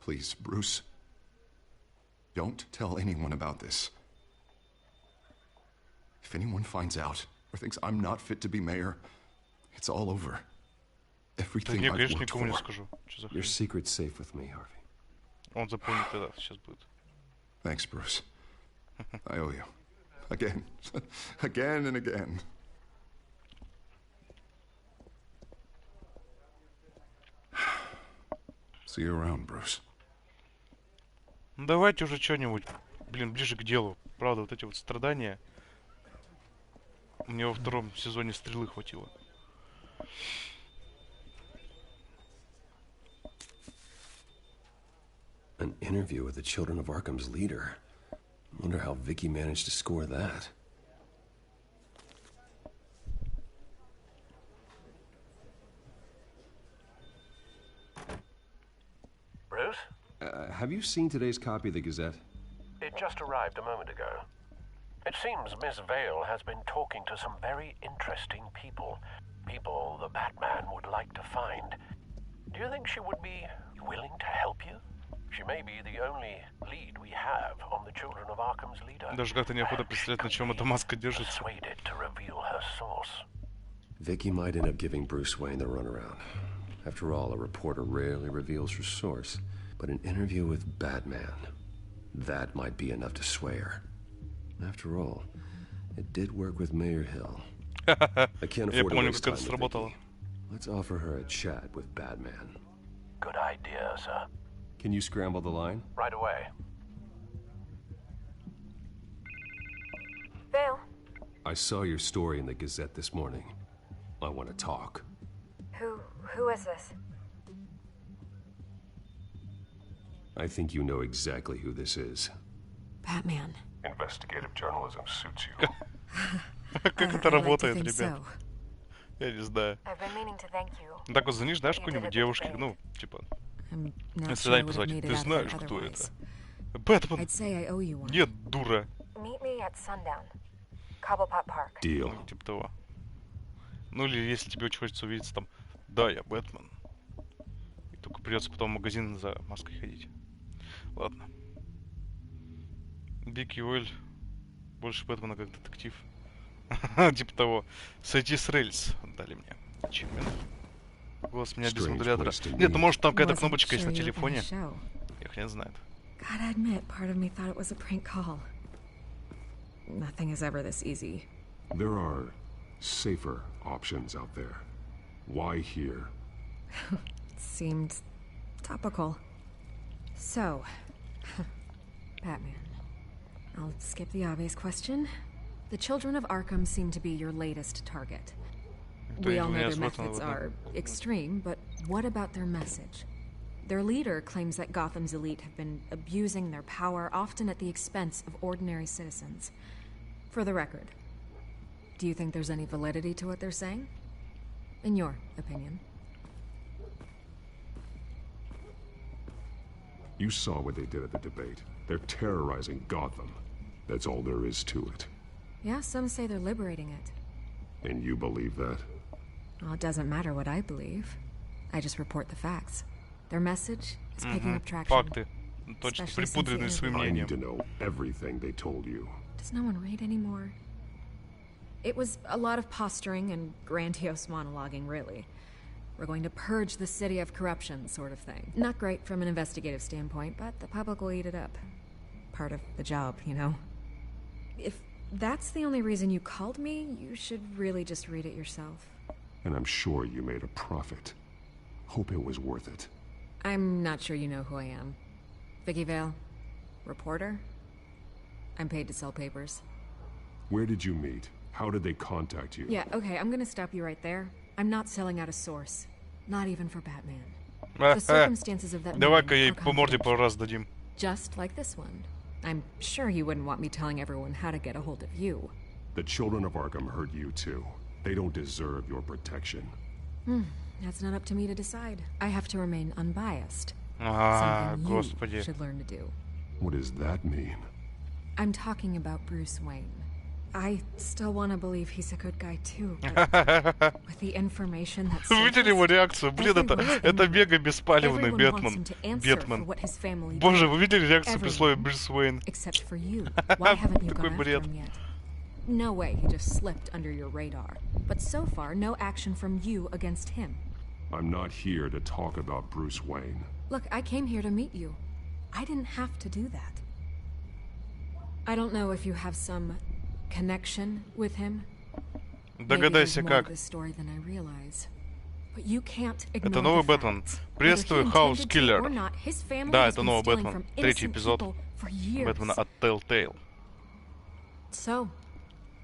Please, Bruce. Don't tell anyone about this. If anyone finds out or thinks I'm not fit to be mayor, it's all over. Everything I've worked for. Your secret's safe with me, Harvey. Он запомнит тогда, сейчас будет. Thanks, Bruce. I owe you. Again. Again and again. See you around, Bruce. Ну давайте уже что-нибудь, блин, ближе к делу. Правда, вот эти вот страдания. Мне во втором сезоне стрелы хватило. An interview with the Children of Arkham's leader. Wonder how Vicky managed to score that. have you seen today's copy of the Gazette? It just arrived a moment ago. It seems Miss Vale has been talking to some very interesting people. People the Batman would like to find. Do you think she would be willing to help you? She may be the only lead we have on the Children of Arkham's leader. Даже как-то неохота представлять, на чем эта маска держится. Persuaded to reveal her source. Vicky might end up giving Bruce Wayne the runaround. After all, a reporter rarely reveals her source. But an interview with Batman, that might be enough to sway her. After all, it did work with Mayor Hill. I can't afford to waste time with Vicky. Let's offer her a chat with Batman. Good idea, sir. Can you scramble the line? Right away. Vale. I saw your story in the Gazette this morning. I want to talk. Who is this? I think you know exactly who this is. Batman. Investigative journalism suits you. Как это работает, ребят? Я не знаю. Так вот звонишь, знаешь, какой-нибудь девушке, ну, типа, на свидание позвать. Ты знаешь, кто это? Бэтмен. Нет, дура. Deal. Ну, типа того. Ну, или если тебе очень хочется увидеться там, да, я Бэтмен. И только придется потом в магазин за маской ходить. Ладно. Дикий Уэль. Больше Бэтмена как детектив. Типа того. Сойти с рельс. Дали мне. Чемпион. Голос меня без модулятора. Нет, ну может там какая-то кнопочка есть на телефоне. Я хрен знает. Gotta admit, part of me thought it was a prank call. Nothing is ever this easy. There are safer options out there. Why here? Seemed topical. So, Batman. I'll skip the obvious question. The Children of Arkham seem to be your latest target. We all know their methods are extreme, but what about their message? Their leader claims that Gotham's elite have been abusing their power, often at the expense of ordinary citizens. For the record, do you think there's any validity to what they're saying? In your opinion? You saw what they did at the debate. They're terrorizing Gotham. That's all there is to it. Yeah, some say they're liberating it. And you believe that? Well, it doesn't matter what I believe. I just report the facts. Their message is picking up traction. Факты. Точно припудренные своим мнением. I need to know everything they told you. Does no one read anymore? It was a lot of posturing and grandiose monologuing, really. We're going to purge the city of corruption, sort of thing. Not great from an investigative standpoint, but the public will eat it up. Part of the job, you know? If that's the only reason you called me, you should really just read it yourself. And I'm sure you made a profit. Hope it was worth it. I'm not sure you know who I am. Vicky Vale. Reporter. I'm paid to sell papers. Where did you meet? How did they contact you? Yeah, okay, I'm gonna stop you right there. I'm not selling out a source. Not even for Batman. The circumstances of that Давай-ка ей по морде пару раз дадим. Just like this one. I'm sure you wouldn't want me telling everyone how to get a hold of you. The Children of Arkham hurt you too. They don't deserve your protection. That's not up to me to decide. I have to remain unbiased. Господи. Something you should learn to do. What does that mean? I'm talking about Bruce Wayne. I still want to believe he's a good guy too, but with the information that's Видели его реакцию? Блин, это мега беспалевный Бэтмен. Бэтмен. Боже, вы видели реакцию при слове Брюс Уэйн? Except for you. Why haven't you Такой gone бред. after him yet? No way he just slipped under your radar. But so far, no action from you against him. I'm not here to talk about Bruce Wayne. Look, I came here to meet you. I didn't have to do that. I don't know if you have some connection with him. Догадайся как. Это новый Бэтмен. Приветствую, Хаус Киллер. Да, это новый Бэтмен. Третий эпизод Бэтмена от Telltale. So,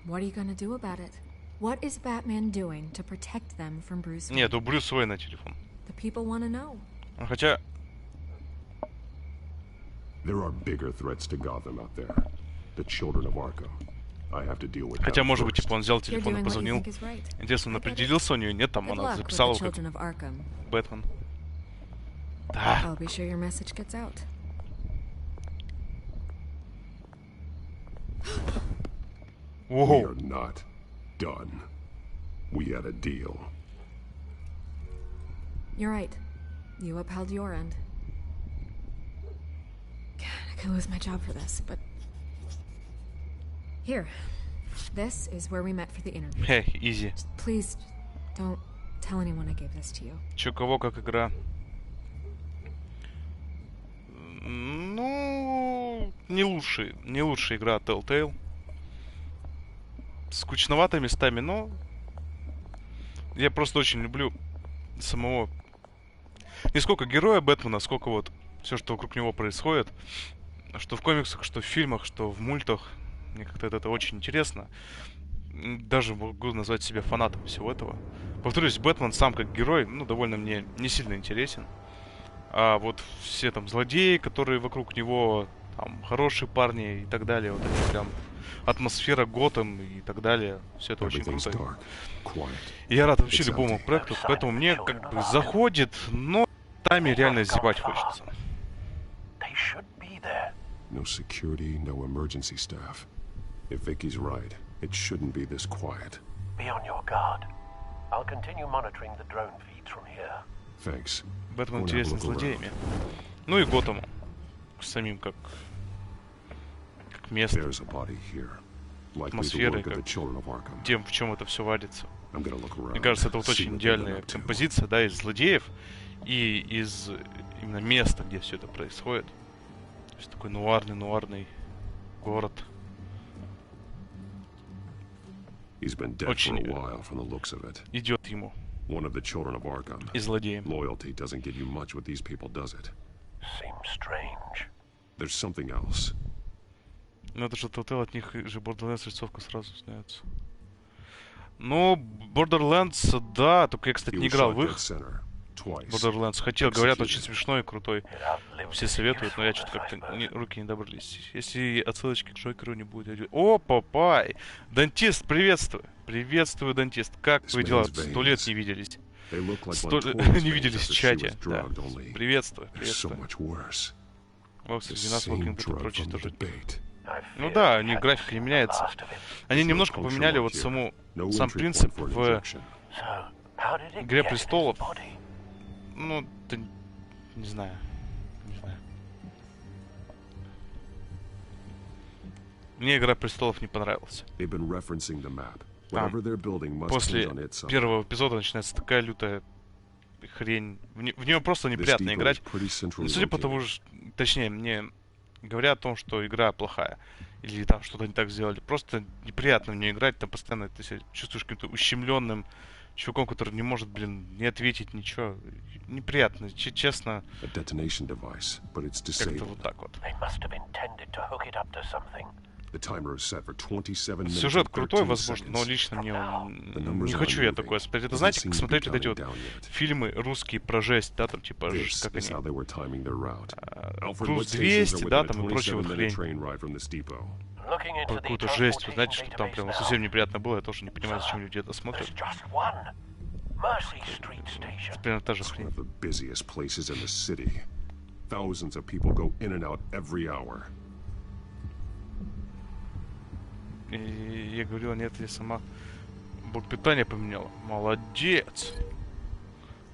what are you gonna do about it? What is Batman doing to protect them from Bruce Wayne? Нет, у Брюса Уэйна телефон. The people want to know. Хотя... There are bigger threats to Gotham out there. The Children of Arkham. I have to deal with Хотя, может быть, типа он взял телефон и позвонил. Интересно, он определился у нее? Нет, там она записала как Бэтмен. Да. We are not done. We had a deal. You're right. You upheld your end. God, I could lose my job for this, but... Here. This is where we met for the interview. Hey, easy. Just please, don't tell anyone I gave this to you. Чё, кого, как игра? Ну, не лучшая игра от Telltale. Скучновато местами, но я просто очень люблю самого не сколько героя Бэтмена, сколько вот все, что вокруг него происходит, что в комиксах, что в фильмах, что в мультах. Мне как-то это очень интересно. Даже могу назвать себя фанатом всего этого. Повторюсь, Бэтмен сам как герой, ну, довольно мне не сильно интересен. А вот все там злодеи, которые вокруг него, там, хорошие парни и так далее, вот это прям атмосфера Готэм и так далее, все это очень круто. И я рад вообще любому проекту, поэтому мне как бы заходит, но там реально зевать хочется. No security, no emergency staff. If Vicky's right, it shouldn't be this quiet. Be on your guard. I'll continue monitoring the drone feeds from here. Thanks. Бэтмен интересен злодеями. Ну и Готэму. Самим как место. Атмосферой, как тем, в чем это все варится. Мне кажется, это вот очень идеальная композиция, да, из злодеев и из именно места, где все это происходит. То есть такой нуарный город. Очень идет ему. One of the children of Arkham. И злодеем. Loyalty doesn't get you much with these people, does it? Seems strange. There's something else. Ну это же Telltale, от них же Borderlands рисовка сразу снается. Но Borderlands, да, только я, кстати, не играл в их. Borderlands хотел, говорят, очень смешной и крутой. Все советуют, но я что-то как-то руки не добрались. Если отсылочки к Джокеру не будет... О, папай! Дантист, приветствую! Приветствую, Дантист. Как вы дела? 100 лет не виделись. Не виделись в чате. Да. Приветствую, приветствую. О, среди нас Walking Dead и прочее тоже. Ну да, у них графика не меняется. Они немножко поменяли вот сам принцип в Игре Престолов. Ну, да, не знаю. Мне Игра Престолов не понравилась. После первого эпизода начинается такая лютая хрень. В нее просто неприятно играть. Судя по тому, точнее, мне говорят о том, что игра плохая. Или там что-то не так сделали. Просто неприятно в нее играть. Там постоянно ты себя чувствуешь каким-то ущемленным чуваком, который не может, не ответить ничего. Неприятно, честно. Как-то вот так вот. Сюжет крутой, возможно, но лично мне не хочу я такое смотреть. Это знаете, как смотреть вот эти вот фильмы русские про жесть, да, там типа, как они, Груз 200, да, там и прочая вот хрень. Про какую-то жесть, вы знаете, что там прям совсем неприятно было, я тоже не понимаю, зачем люди это смотрят. Это примерно та же хрень. И я говорил, нет, я сама блок питания поменяла. Молодец!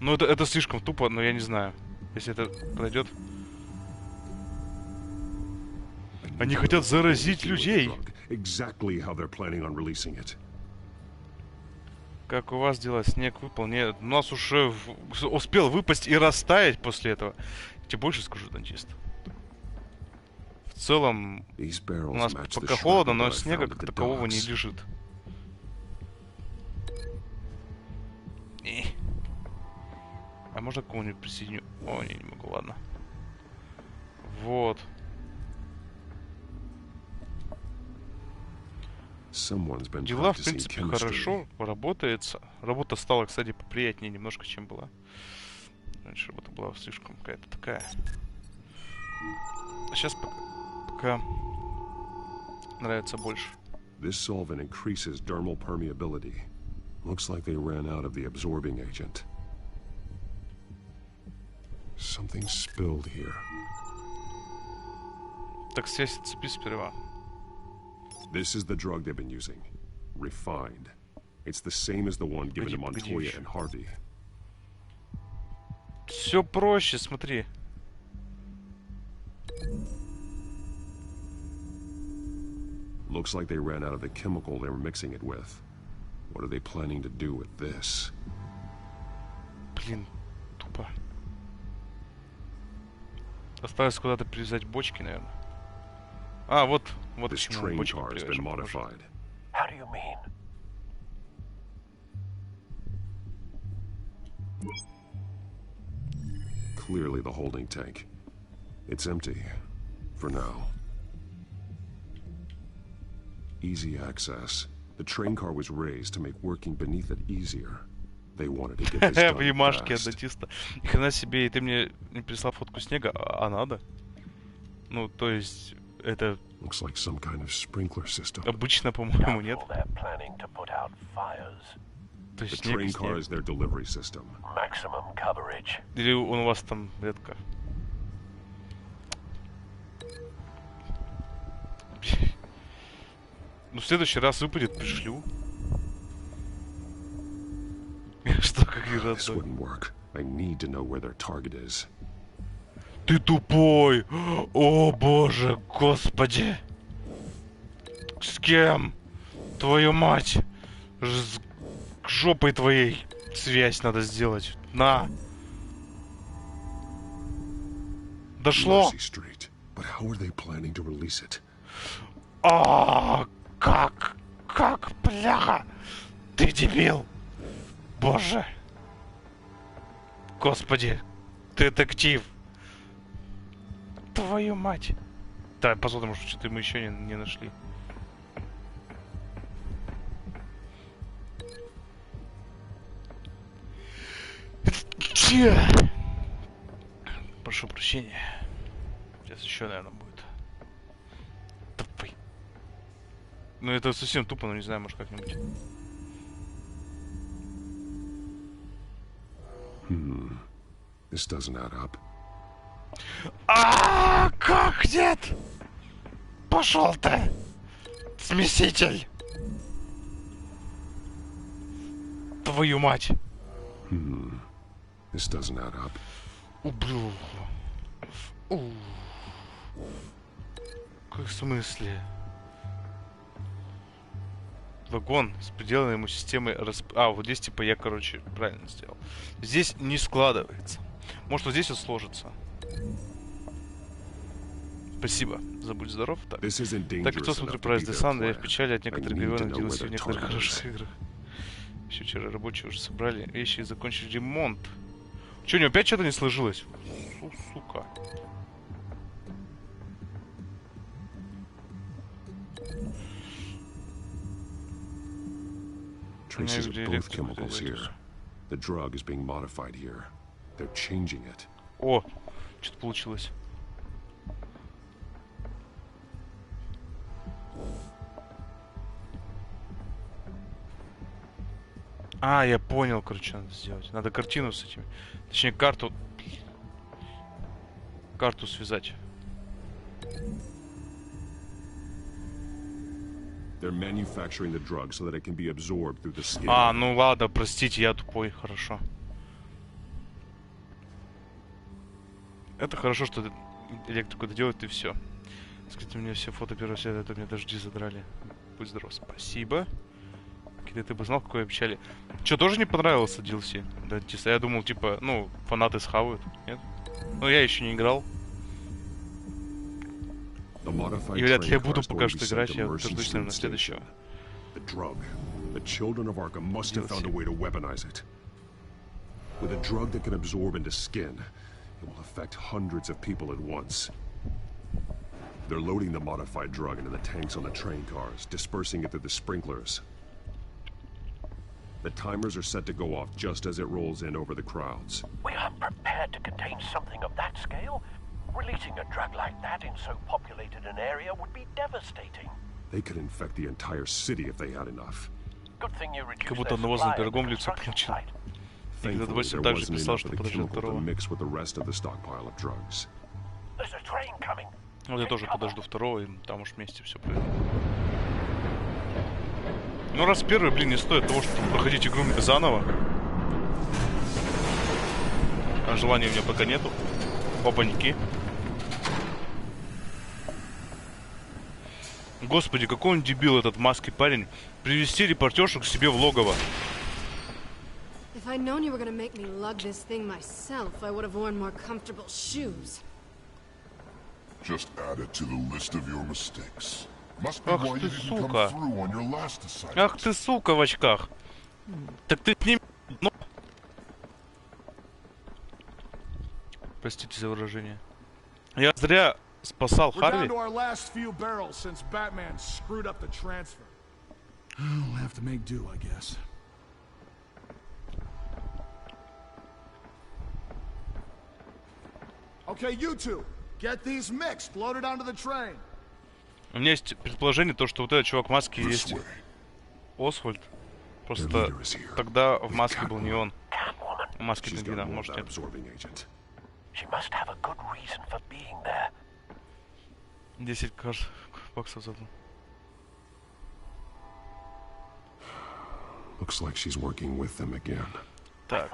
Ну это слишком тупо, но я не знаю. Если это пройдет. Они хотят заразить людей. Как у вас дела? Снег выпал? Нет, у нас уже успел выпасть и растаять после этого. Тебе больше скажу, Дантист. В целом, у нас пока холодно, но снега как такового не лежит. А можно к кому-нибудь присоединю? О, не могу, ладно. Вот. Дела, в принципе, хорошо, работается. Работа стала, кстати, поприятнее немножко, чем была. Раньше работа была слишком какая-то такая. А сейчас пока нравится больше. This solvent increases dermal permeability. Looks like they ran out of the absorbing agent. Something spilled here. Так, связь отцепи сперва. This is the drug they've been using. Refined. It's the same as the one given to Montoya and Harvey. Все проще, смотри. Looks like they ran out of the chemical they were mixing it with. What are they planning to do with this? Блин, тупо. Осталось куда-то привязать бочки, наверное. А, вот к чему бочку привяжем. How do you mean? Clearly the holding tank. It's empty. For now. Easy access. The train car was raised to make working beneath it easier. They wanted to get this done Понимашки fast. аддатиста. Ни хрена себе, и ты мне не прислал фотку снега, а надо? Ну, то есть, это... Looks like some kind of sprinkler system. Обычно, по-моему, нет. То The есть train снег, car is their delivery system. Maximum coverage. Или он у вас там редко? Ну, в следующий раз выпадет, пришлю. Что, как игра? This wouldn't work. I need to know where their target is. Ты тупой! О, боже, господи! С кем? Твою мать! С жопой твоей связь надо сделать. На! Дошло! But how are they planning to release it? А, как, бляха! Ты дебил! Боже! Господи! Детектив! Твою мать! Давай посмотрим, что-то мы еще не нашли. Прошу прощения. Сейчас еще, наверное, будет. Тупой. Ну это совсем тупо, но не знаю, может как-нибудь. This doesn't add up. А, как нет? Пошел ты, смеситель! Твою мать! This doesn't add up. Убил. Как в смысле? Вагон с приделанной ему системой А, вот здесь типа я, короче, правильно сделал. Здесь не складывается. Может, вот здесь вот сложится. Спасибо. Забудь здоров. Так, кто смотрит Прайс Десан, да я в печали от некоторых говёных DLC в некоторых хороших играх. Еще вчера рабочие уже собрали вещи и закончили ремонт. Че, у него опять что-то не сложилось? Сука. Traces of both chemicals here. The drug is being modified here. They're changing it. О, что-то получилось. А, я понял, короче, надо сделать. Надо картину с этим. Точнее, карту связать. They're manufacturing the drug so that it can be absorbed through the skin. А, ну ладно, простите, я тупой, хорошо. Это хорошо, что электрику доделают и все. Скажите, мне все фото первого света, это мне дожди задрали. Будь здоров, спасибо. Ты бы знал, какой печали. Че, тоже не понравился DLC? Да, чисто я думал, типа, ну, фанаты схавают, нет? Ну, я еще не играл. И вряд ли я буду пока что играть, я дождусь, наверное, следующего. The children of Arkham must have found a way to weaponize it. With a drug that can absorb into skin, it will affect hundreds of people at once. They're loading the modified drug into the tanks on the train cars, dispersing it through the sprinklers. The timers are set to go off just as it rolls in over the crowds. We aren't prepared to contain something of that scale. Releasing a drug like that in so populated an area would be devastating. They could infect the entire city if they had enough. Good thing you reduced как будто навозным пирогом лицо получил. И с удовольствием также писал, что подожду второго. Вот я тоже подожду второго, и там уж вместе все пройдем. Ну раз первый, блин, не стоит того, чтобы проходить игру заново. А желания у меня пока нету. Опаньки. Господи, какой он дебил, этот в маске парень. Привести репортершу к себе в логово. If I'd known you were gonna make me lug this thing myself, I would have worn more comfortable shoes. Just add it to the list of your mistakes. Must be Ах why ты you didn't сука. come through on your last assignment. Ах ты сука в очках. Так ты с ним... Ну... Простите за выражение. Я зря спасал Харви. We're down to our last few barrels since Batman screwed up the transfer. We'll have to make do, I guess. Okay, you two, get these mixed, loaded onto the train. У меня есть предположение, то, что вот этот чувак в маске есть Освальд. Просто тогда в маске был не он. В маске Пингвина, может нет. 10 баксов забыл. Looks like she's working with them again. Так,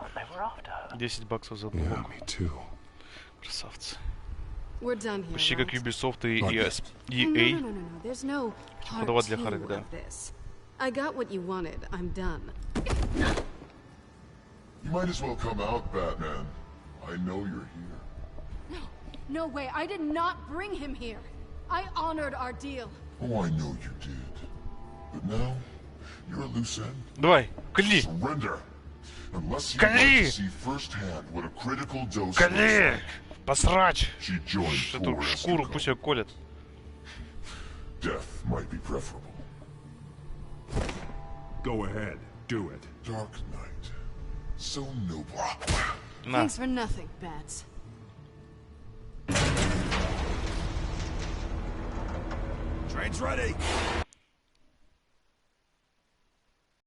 10 баксов забыл. Yeah, me too. Красавцы. We're done here, Почти как right? Ubisoft и EA. No. There's no part Подавать для 2 Харви, да. of this. I got what you wanted. I'm done. You might as well come out, Batman. I know you're here. No way. I did not bring him here. I honored our deal. Oh, I know you did. But now, you're a loose end. Давай, кали! Surrender. Unless you'd like to see firsthand what a critical dose looks like. Посрать! She joined Эту шкуру пусть ее колят. Death might be preferable. Go ahead, do it. Dark Knight. So noble. Thanks for nothing, Bats. Train's ready.